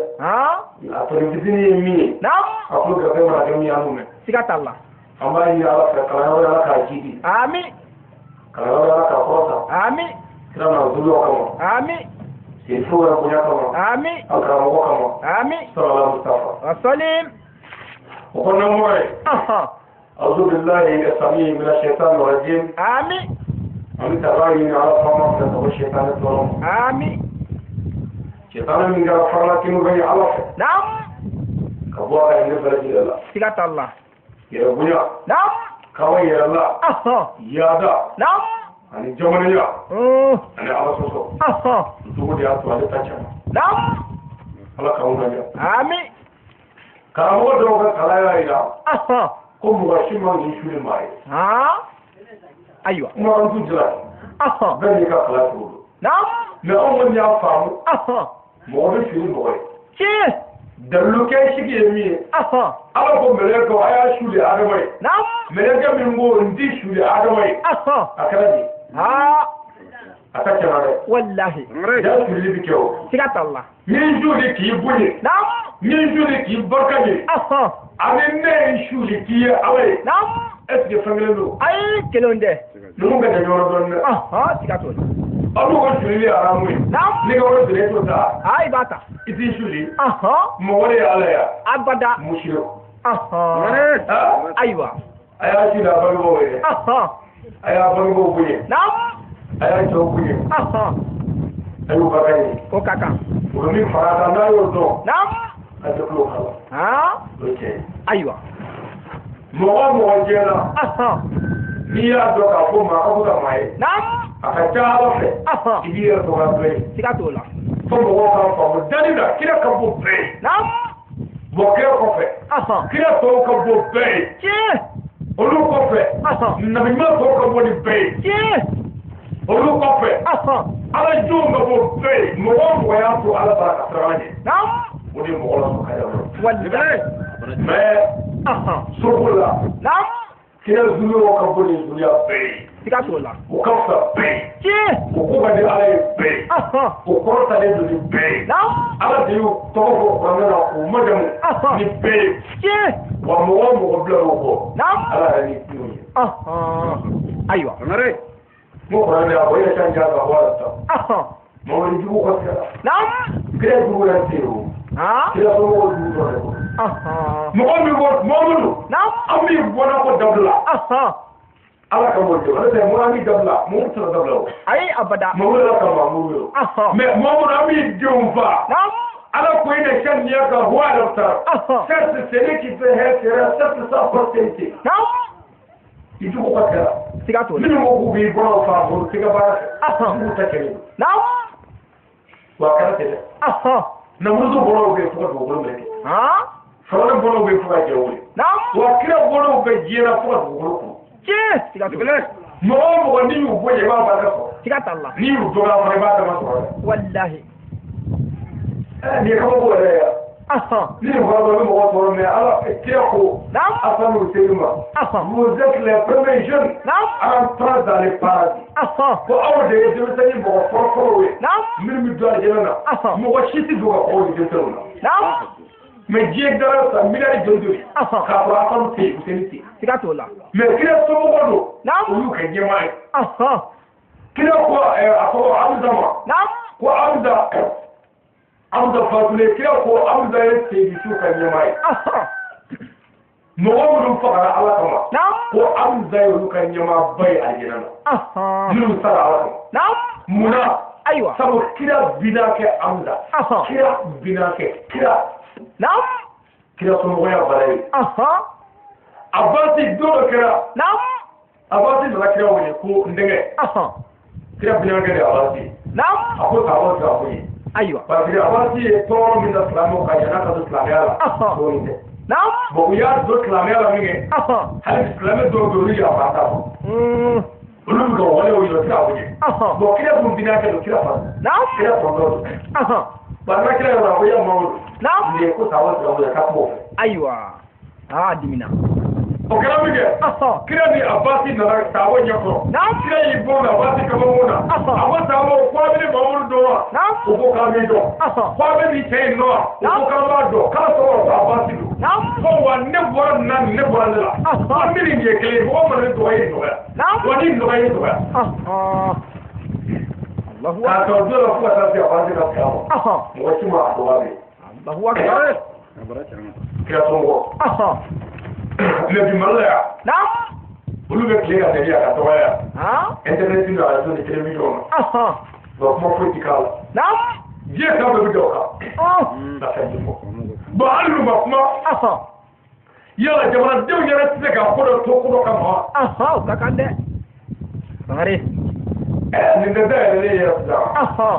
a tɔni fitinin ye min ye a tulo gɛrɛfɛ mana kɛ min ye an n'u mɛn siga t'a la an b'a ɲini ala fɛ kalanyɔrɔ ala k'a jidi ami kalanyɔrɔ ala k'a kɔrɔta ami kira na zuluw kama ami senfo wɛrɛ bonya kama ami an karamɔgɔ kama ami sallallahu mustafa wasalim o kɔnɔ mɔgɔ ye a'udhu billahi as-sami' min ash-shaytan ar-rajim ami an bɛ taga ɲini ala fama fɛ ka bɔ shaytan tɔɔrɔ ma ami shaytan min kɛra farala kinu bɛ ye ala fɛ ka bɔ a ka hinɛ bɛɛ lajɛlen la siga t'a la yɛrɛ bonya kawa yɛrɛ la yaada ani jamanaya ani ala sɔsɔ cogo de y'a to ale ta caman ala k'anw lajɛ ami karamɔgɔ dɔw ka kalan y'a yira ko mɔgɔ si man k'i suli maa ye ayiwa kuma an t'u jira bɛɛ n'i ka kalan cogo don mais anw kɔni y'a faamu mɔgɔ bɛ fili mɔgɔ ye dalilu kɛ sigi ye min ye ala ko mɛlɛkɛw a y'a suli adama ye mɛlɛkɛ min ko n t'i suli adama ye a kɛra di a ka cɛna dɛ wallahi jaa sulili bi kɛ o siga t'a la min suli k'i bonya min suli k'i barika ye ani ne ye suli k'i ye ala ye est ce que fɛn kelen don ayi kelen tɛ ninnu bɛ kɛ ɲɔgɔn dɔɔnin dɛ siga t'o la aw b'o ko sulili ye aramu ye n'i ka wari siri e t'o ta i b'a ta i t'i suli mɔgɔ de ye ala ye abada musiro ayiwa a y'a suli a bangebaaw ye a y'a bangebaaw bonya a y'a cɛw bonya a y'u barika ye o ka kan o bɛ min fara kan n'a y'o dɔn a tɛ tulo k'a la o ye tiɲɛ ye ayiwa mɔgɔ mɔgɔ jɛna n'i y'a dɔn k'a fɔ maa ka bɛ ka maa ye a ka ca Ala fɛ i b'i yɛrɛ dɔgɔya bɛɛ ye siga t'o la fo mɔgɔw k'a faamu danni na kira ka bɔ bɛɛ ye bon kira kɔfɛ kira tɔw ka bɔ bɛɛ ye olu kɔfɛ nabiɲuman tɔw ka bɔ ni bɛɛ ye olu kɔfɛ Ala jɔnw ka bɔ bɛɛ ye mɔgɔ o mɔgɔ y'a to Ala bara ka siran ɲɛ o de ye mɔgɔ lasɔn ka yɛrɛ mais soko la kira zuluw ka bɔ ni zuluya bɛɛ ye siga t'o la o ka fisa bɛɛ ye o ko ka di Ala ye bɛɛ ye o kɔrɔtalen don ni bɛɛ ye Ala de y'u tɔgɔ fɔ kuranɛ na k'u majamu ni bɛɛ ye wa mɔgɔ o mɔgɔ bila l'o kɔ Ala yɛrɛ ni tiɲɛ ye ayiwa n ko kuranɛ a ko e ka ja ka bɔ a la sisan mɔgɔ jugu ka kira kira jugu yɛrɛ tɛ yen o kira somɔgɔw jugu dɔ de ko mɔgɔ min ko Mamadu an b'i bɔra ko dabila Ala ka bɔ jɔ ale tɛ mɔgɔ an b'i dabila mɔgɔ tɛ se dabila o ayi abada mɔgɔ yɛrɛ ka Mamadu ye o mais Mamadu an b'i denw fa Ala ko il est quel lien ka voix le temps certes c'est lui qui fait rester certes sa postérité il faut pas faire siga to ni mo ko bi bɔra fa mo siga ba mu ta kele wa kala tele na muzo bɔra be fo ko bɔra me fɔlɔ bɔra be fo ka jɛ wuli wa kira bɔra be jira fo ko bɔra ko siga to mɔgɔ ni y'u bɔ je b'a ba ka fɔ siga ta la ni y'u dɔgɔ fa b'a dama sɔrɔ wallahi ni ka bɔ yɛrɛ ya ni mɔgɔ dɔ bɛ mɔgɔ sɔrɔ mais Ala kira ko Hassan Hussein ma vous êtes les premiers jeunes à entrer dans le paradis ko aw de ye denmisɛnnin mɔgɔ fɔlɔfɔlɔw ye minnu bɛ don alijɛnɛ na mɔgɔ si tɛ don ka kɔgɔ ni denmisɛnninw na mais diɲɛ dara sa miliyari joli k'a fɔ Hassan tɛ yen Hussein tɛ yen siga t'o la mais kira somɔgɔ don olu ka ɲɛmaa ye kira ko a tɔgɔ Hamza ma ko Hamza fatule kira ko Hamza ye seyidu ka ɲɛmaa ye mɔgɔ minnu fagara Ala kama ko Hamza ye olu ka ɲɛmaa ba ye alijɛnɛ na minnu sara Ala kama munna sabu kira bina kɛ Hamza kira bina kɛ kira somɔgɔya bala ye Abasi don dɔ kɛra Abasi nana kira wele ko n denkɛ kira bina kɛ de Abasi a ko Abasi a ko ye parce que Abasi ye tɔɔrɔ min na silamɛw kan yan'a ka don silamɛya la dɔɔnin tɛ bon u y'a don silamɛya la min kɛ hali silamɛ dɔw bɛ olu yafa t'a fɔ olu bɛ ka walew yɛrɛ kira o ye bon kira dun bina kɛ don kira fa kira fɔlɔ don parce que kira yɛrɛ ko ya Mamadu nin ye ko sawa silamɛ k'a kuma o fɛ ayiwa dimina o kɛra min kɛ kira ni Abasi nana sawa ɲɛkɔrɔ kira y'i bɔ Abasi kabaŋu na a ko sawa o ko a bɛ ne Mamadu dɔn wa o ko k'a b'i dɔn ko a bɛ nin cɛ in dɔn wa o ko k'a b'a dɔn k'a sɔrɔ ko Abasi don ko wa ne bɔra nin na nin ne bɔra ne la an bɛ nin ɲɛ kelen mɔgɔ mana ne dɔgɔ ye nɔgɔya wa ni nɔgɔya ye nɔgɔya k'a sɔrɔ don la fo ka taa se Abasi ka saya ma mɔgɔ si ma a dɔgɔya bɛ kira somɔgɔ mais bi Mali la yan olu bɛ tile ka dɛgɛ ka dɔgɔya internet ni radio ni télévision na donc kuma foyi ti k'a la diɲɛ kan bɛɛ bɛ da o kan na fɛn ti fɔ bon hali n'u ma kuma yala jamanadenw yɛrɛ tɛ se ka ko dɔ to ko dɔ kama wa o ka kan dɛ Sangare nin tɛ dayɛlɛlen yɛrɛ sisan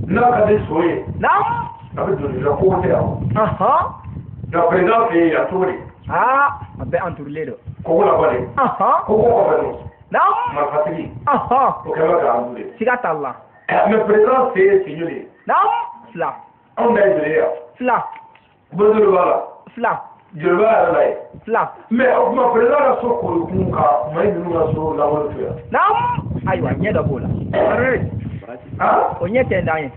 n'a ka di so ye a bɛ don nin la ko tɛ yan nka président fɛ yen yan cogo di a bɛɛ entouré don kogo la bali kogo kɔfɛ no marifatigi o kɛlen bɛ k'an wuli siga t'a la mais président fɛ yen siɲɛ de fila anw da ye joli ye yan fila bozoli b'a la fila joli b'a yɛrɛ la ye fila mais o tuma président ka so korokun ka mali ninnu ka so lawale to yan ayiwa ɲɛ dɔ b'o la o ɲɛ tɛ d'an ye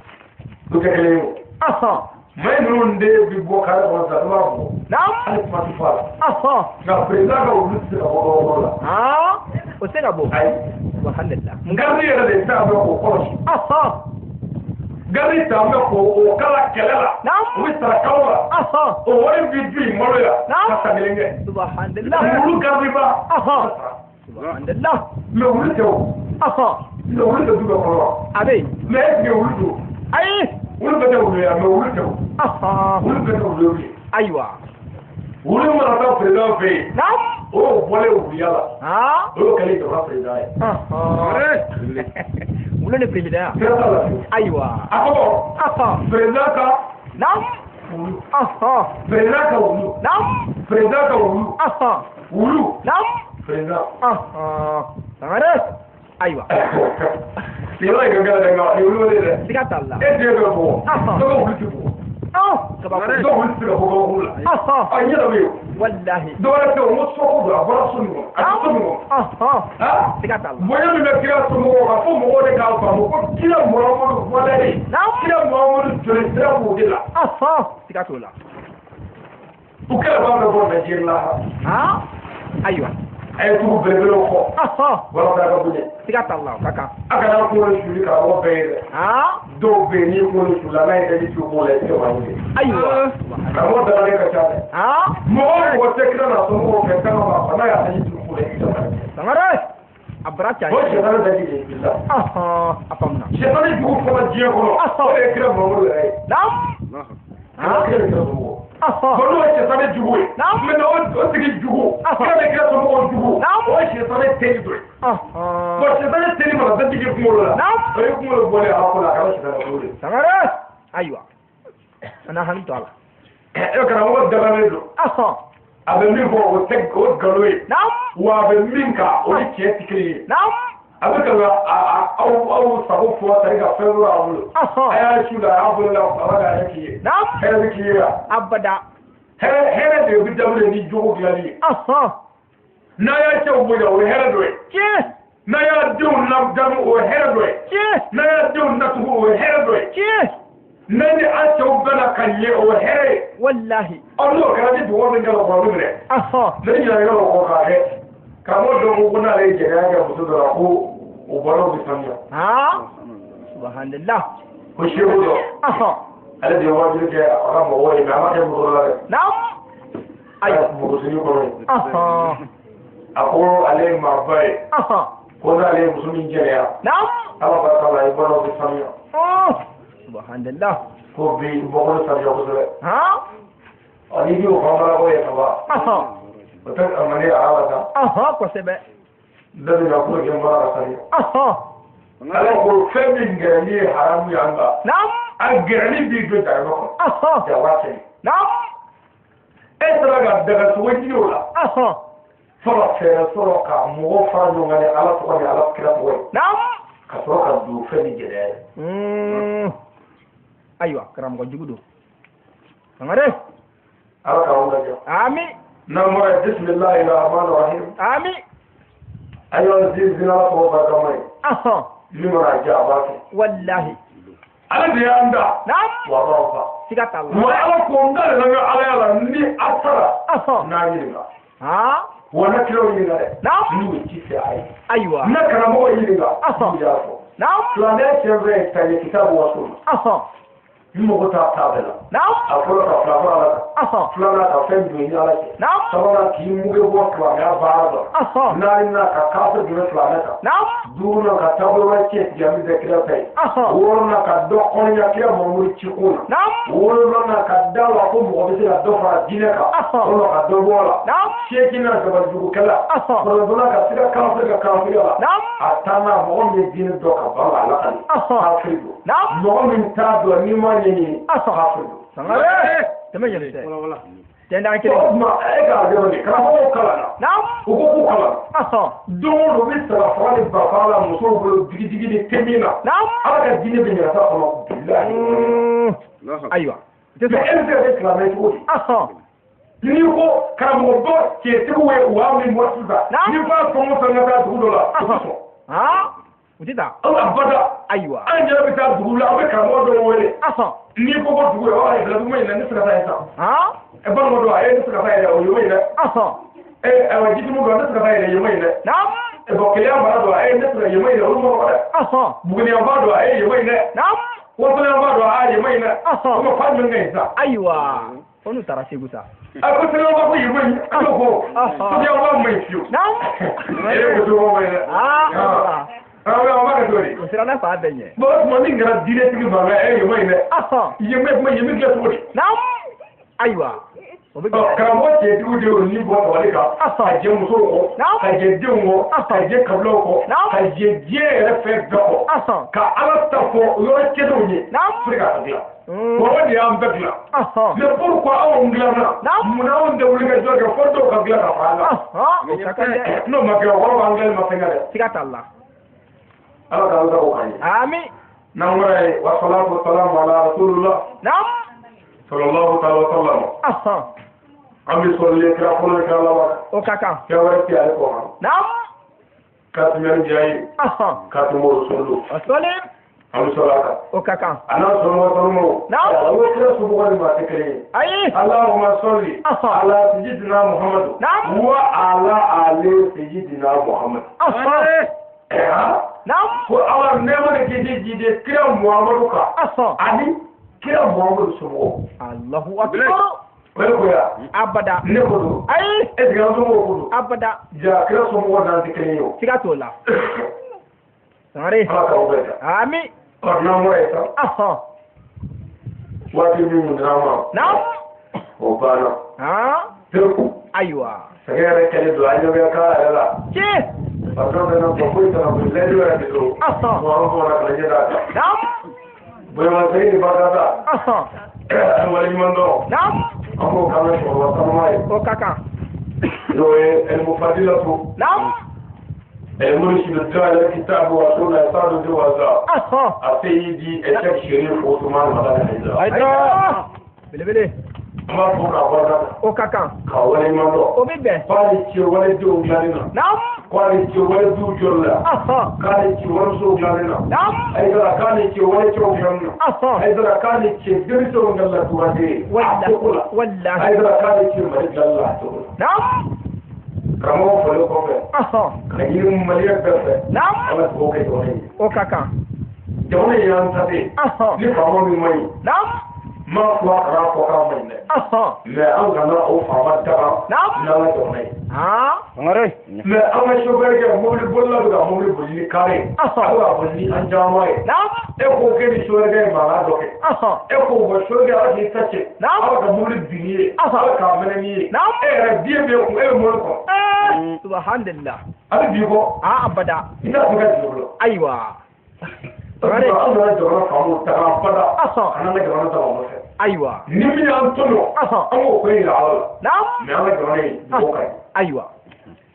o tɛ kelen ye o mali ninnu de bi bɔ kare kɔnɔ sisan ne b'a fɔ hali kuma ti fɔ a la nka président ka olu tɛ se ka bɔ yɔrɔ la o tɛ se ka bɔ ayi alhamdulilah gardi yɛrɛ de t'a bɛ k'o kɔlɔsi gardi t'a bɛ k'o kala kɛlɛ la o bɛ sara kalo la o wari bi di malo ya ka san kelen kɛ olu gardi ba alhamdulilah mais olu tɛ o mais olu tɛ du bɛ kɔrɔ a bɛ mais est-ce que olu don ayi olu bɛ tɛ wulu ya mais olu tɛ o olu bɛ tɛ wulu ye ayiwa wulu mana taa président fɛ yen o bɔlen wuliya la o y'o kɛlen jamana président ye wulu ni président ya sira t'a la ayiwa a ko président ka wulu président ka wulu président ka wulu wulu président Sangare ayiwa yɔrɔ in ka gɛlɛn dɛ nka nin wulu de dɛ siga t'a la e den bɛ bɔ dɔ ka wulu ti bɔ kabako dɔw wulu ti se ka bɔ ka wulu la a ɲɛ dɔ bɛ yen wallahi dɔwɛrɛ tɛ o ko sɔgɔ don a bɔra so min kɔnɔ a tɛ so min kɔnɔ siga t'a la bonya min bɛ kira somɔgɔw kan fo mɔgɔw de k'a faamu ko kira Muhamadu fɔlen kira Muhamadu joli sira b'o de la siga t'o la u kɛlɛ b'a bɛ bɔ Nigeria la ayiwa a ye tugu belebelew fɔ walasa ka bonya siga t'a la o ka kan a kana kunkolo suli ka bɔ bɛɛ ye dɛ dɔw bɛ yen n'i kunkolo suli n'a ye daji tu k'o la i tɛ maa ɲini ayiwa karamɔgɔ dalalen ka ca dɛ mɔgɔ o mɔgɔ tɛ kira na somɔgɔw fɛ kan ka fa n'a y'a daji tu k'o la i tɛ maa ɲini Sangare a bara caya o sɛtani daji de ye bi la a faamuna sɛtani jugu fɔlɔ diɲɛ kɔnɔ o de ye kira Muhamadu yɛrɛ ye kira de kira somɔgɔw bɔn n'o ye sɛtani jugu ye mɛ o tigi jugu kira de kira somɔgɔw jugu o ye sɛtani teri dɔ ye bɔn sɛtani teri mana fɛn tigi kunkolo la o ye kunkolo bɔlen ala ko la a kɛra sɛtani kunkolo ye Sangare ayiwa ana hakili to a la e karamɔgɔ dalannen don a bɛ min fɔ o tɛ o nkalon ye wa a bɛ min kan o ni tiɲɛ tɛ kelen ye a bɛ ka aw sago fɔ tari ka fɛn dɔ a bolo a y'a su la a y'a bolo la ala ka hɛrɛ k'i ye hɛrɛ bɛ k'i ye wa abada hɛrɛ de bɛ daminɛ ni jogo dilanni ye n'a y'a cɛw bonya o ye hɛrɛ dɔ ye n'a y'a denw ladamu o ye hɛrɛ dɔ ye n'a y'a denw datugu o ye hɛrɛ dɔ ye n'a ni an cɛw bɛnna ka ɲɛ o ye hɛrɛ ye wallahi n'o kɛra ni dugawu min kɛra o kɔnɔ minɛ ne ɲinɛ yɔrɔ o kɔ k'a kɛ karamɔgɔ dɔ ko n'ale ye jɛnɛya kɛ muso dɔ la ko o bɔraw bɛ sanuya subhanallah ko seku dɔ ale de ye wajibi kɛ a ka mɔgɔw ye mɛ a ma kɛ muso la dɛ ayiwa npogotigi kɔnɔ ye a ko ale ye maaba ye ko n'ale ye muso min jɛnɛya ala barika la i bɔraw bɛ sanuya subhanallah ko bi bɔkolo sanuya kosɛbɛ n'i b'o fanfɛla ko ye kaban o tɛ a mandi a ala kan kosɛbɛ bɛɛ bɛ na ko kɛ n bɔra ka sanuya ala ko fɛn min gɛrɛli ye haramu ye an kan a gɛrɛli b'i don daga kɔnɔ jaba cɛ e sera ka daga sogo ɲini o la fo ka fɛɛrɛ sɔrɔ ka mɔgɔw fara ɲɔgɔn kan ni ala tɔgɔ ni ala kira tɔgɔ ye ka sɔrɔ ka don fɛn min gɛlɛya ye ayiwa karamɔgɔ jugu don Sangare ala k'aw lajɛ amin n'an bɔra yen bisimilahi rahmani rahim amin ayiwa zina ala tɔgɔ barikama ye min mana diya a b'a kɛ wallahi ale de y'an da wa a b'aw fa siga t'a la wa ala ko n dalen bɛ ala la ni a sara n'a ɲininka wa ne kiraw ɲininka dɛ n'u ye ci se a ye ayiwa ne karamɔgɔ ɲininka n'u y'a fɔ filanan cɛ fɛ ka ye kitabu waso ni mɔgɔ t'a bɛɛ la a fɔlɔ ka fila fɔlɔ la kan filanan ka fɛn jumɛn ni ala cɛ sabanan k'i muge bɔ silamɛya baara dɔ naaninan ka kafɛ jumɛn silamɛ kan duurunan ka taabolo wɛrɛ cɛ tigɛ min bɛ kira fɛ ye wɔɔrɔnan ka dɔ kɔnɔya kira mamuru ci ko la wolonwulanan ka da la ko mɔgɔ bɛ se ka dɔ fara diinɛ kan kɔnɔ ka dɔ bɔ la seeginan dabajugukɛla kɔnɔntɔnnan ka se ka kafiri ka kafiriya la a taanan mɔgɔ min ye diinɛ dɔ ka ban ka lakali kafiri don mɔgɔ min t'a dɔn n'i ma ɲɛɲini kafiri don Sangare tɛmɛ ɲɛli tɛ tɛndan kelen o tuma e k'a dɔn de karamɔgɔw kalan na u ko k'u kalan don o don bɛ sara faga ni bafa la musow bolo digidigi ni tɛmin na ala ka diinɛ bɛ ɲɛnata kɔnɔ bilahi ayiwa mais e bɛ se ka kɛ silamɛ cogo di n'i ko karamɔgɔ dɔ cɛtigiw ye u b'a min bɔ sisan n'i b'a fɛn o fɛn ka taa dugu dɔ la o tɛ sɔn u tɛ taa ala bada ayiwa an yɛrɛ bɛ taa dugu la an bɛ karamɔgɔ dɔw wele n'i ko ko dugu ye wa ye biladuguma in na ne tɛ se ka taa yen san balima dɔ a ye ne tɛ se ka taa yɛrɛ o ye o ye dɛ ayiwa jitimu dɔ ne tɛ se ka taa yɛrɛ yema in dɛ bɔn keleya mara dɔ a ye ne tɛ se ka yema in dɛ olu mɔgɔ dɛ buguniyanfa dɔ a ye yema in dɛ wasolyanfa dɔ a ye yema in dɛ o ma fa jumɛn ka yen sa ayiwa ko n'u taara segu sa a ko sɛnɛba ko yema in an y'o fɔ sobiyanfa ma ɲi fiyewu e ye muso ma ɲi dɛ an b'a kɛ cogo di o sera ne fa bɛɛ ɲɛ bon o tuma min kɛra diinɛtigi fan fɛ e yema in dɛ yema kuma yemi dilan cogo di ayiwa karamɔgɔ cɛ dugu de y'o ni bɔ tabali kan ka jɛ musow kɔ ka jɛ denw kɔ ka jɛ kabilaw kɔ ka jɛ diɲɛ yɛrɛ fɛn bɛɛ kɔ ka ala ta fɔ yɔrɔ cɛdenw ye pour que k'a dilan mɔgɔ de y'an bɛɛ dilan mais pourquoi anw dilanna munna anw tɛ wuli ka jɔ kɛ fo dɔw ka dilan ka fara la n'o ma kɛ o kɔrɔ b'an dilanni ma fɛn kɛ dɛ siga t'a la ala k'an sago k'an ye amin n'an bɔra ye wa salatu wa salamu ala rasulillah sallallahu ta'ala wa sallam an bɛ sɔrɔli kira fɔlɔ kira laban o ka kan kira wɛrɛ ti ale kɔ kan k'a tun bɛ diya ye k'a tun b'o sɔrɔ o sɔrɔli an bɛ sɔrɔ a kan o ka kan a n'a sɔrɔ ma sɔrɔ ma o o kira somɔgɔ ni maa tɛ kelen ye ayi alahuma sɔli ala sijidina muhammadu wa ala ale sijidina muhammadu ko ala nɛɛma de k'i jide kira muhammadu kan ani kira muhammadu somɔgɔ alahu akbar wele ko ya abada ne ko do ayi e diga so mo ko do abada ja kira so mo dan de kene yo siga to la sare ami orna mo eta aha wati ni mu drama na o bana to aywa sagere kele do ayo be ka ala che patron de no ko ko ta no le do ra de do aha mo ra la jeda na bo ma sei ni bagada aha wali mando na amo kama kwa kama o kaka ndio elmufadila tu naam المرشد الداعي للكتاب والسنة يصاد جوازا السيدي الشيخ شريف عثمان مدن حيدر أيضا بلي ما فوق أبدا أو كاكا كوالي مالو أو بيبي كوالي تيوالي دو جالنا نعم كوالي تيوالي دو جولا كوالي تيوالي دو جالنا نعم أيضا كوالي تيوالي دو جالنا أيضا كوالي تيوالي دو جالنا توادي والله أيضا كوالي تيوالي جالنا نعم كما فلو كوفه كيم مليك بس نعم انا بوكي توني او كاكا توني يان تبي لي فامو مي نعم ما فوا كرا فوكا مي لا ان كان او فاما تبا نعم لا توني ngare me ama shoberge mobile bolla duga mobile bolli kare awa bolli anjamay na'am e ko ke ni shoberge mala doke e ko bo shoberge ati tache awa ka mobile biniye awa ka meneni na'am e rabbiye be ko e mo ko subhanallah abi bigo abada ina ko ga bigo aywa ngare ana jora ka mo ta pada ana na jora ta mo aywa ni mi an tono amo ko ila na'am me ana jora ni ko kai aywa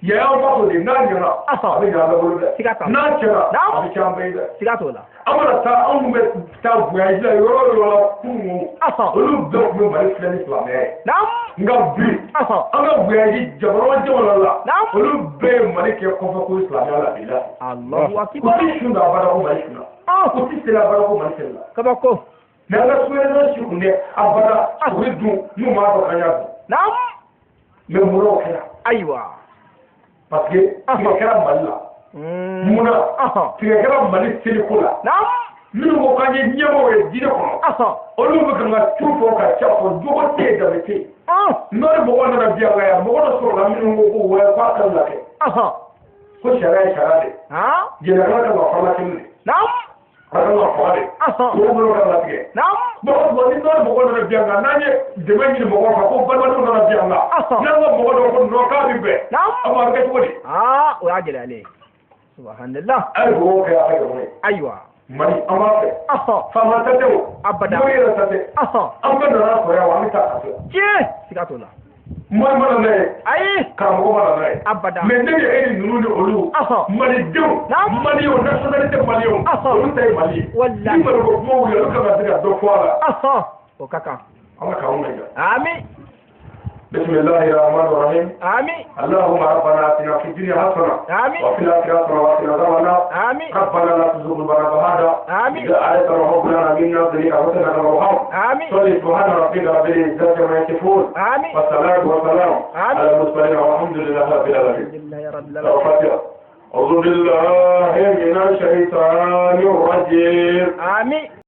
ya ba ko de nan yana abin da ga bulu na kira abin can bai da siga to la amara ta an be ta buya ila yoro la kumu olu do ko ba islam islam na'am nga bi anga buya ji jabaro jawala la olu be malike ko fa ko islam ala billah Allahu akbar ko shunda bara ko mai shunda ko tisela bara ko mai shunda kaba ko na ga suwe no shi kunde abara ko du mu ma ko kanya na'am me muro kana aywa parce que tu kɛra Mali la munna tu kɛra Mali seliko la minnu ko k'an ye ɲɛmɔgɔ ye diinɛ kɔnɔ olu bɛ kan ka tu fɔ ka ca fɔ jogo tɛ yen dabe tɛ yen n'o ni mɔgɔ nana bi yan ka yan mɔgɔ dɔ sɔrɔla minnu ko ko wɛ k'a kan ka kɛ ko sariya ye sariya de jɛnɛya kan ka fara kelen de a kan ka faga de o bolo kan ka tigɛ bon ni n'o ni mɔgɔ nana bi yan ka n'an ye dɛmɛ ɲini mɔgɔw kan ko balimadenw nana bi yan ka n'an ka mɔgɔ dɔ ko nɔ k'a bɛ bɛn a b'a kɛ cogo di o y'a gɛlɛyalen subhanallah ayi dugawu kɛ a ka jamana ye ayiwa Mali an b'a fɛ faama tɛ o abada n'o yɛrɛ tɛ an bɛɛ nana sɔrɔ yan wa an bɛ taa a fɛ tiɲɛ siga t'o la mɔri mana n'a ye ayi karamɔgɔ mana n'a ye abada mais ne ye e ni ninnu ni olu malidenw maliyɛnw nationalité maliyɛnw olu ta ye Mali ye ni Mali ko kuma wuli olu kan ka se ka dɔ fɔ a la o ka kan ala k'anw lajɛ amin بسم الله الرحمن الرحيم آمين اللهم ربنا آتنا في الدنيا حسنة آمين وفي الآخرة حسنة وقنا عذاب النار آمين ربنا لا تزغ قلوبنا بعد آمين إذ هديتنا وهب لنا من لدنك رحمة وارحم آمين صل سبحان ربك رب العزة عما يصفون آمين والصلاة والسلام على المرسلين والحمد لله رب العالمين أعوذ بالله من الشيطان الرجيم آمين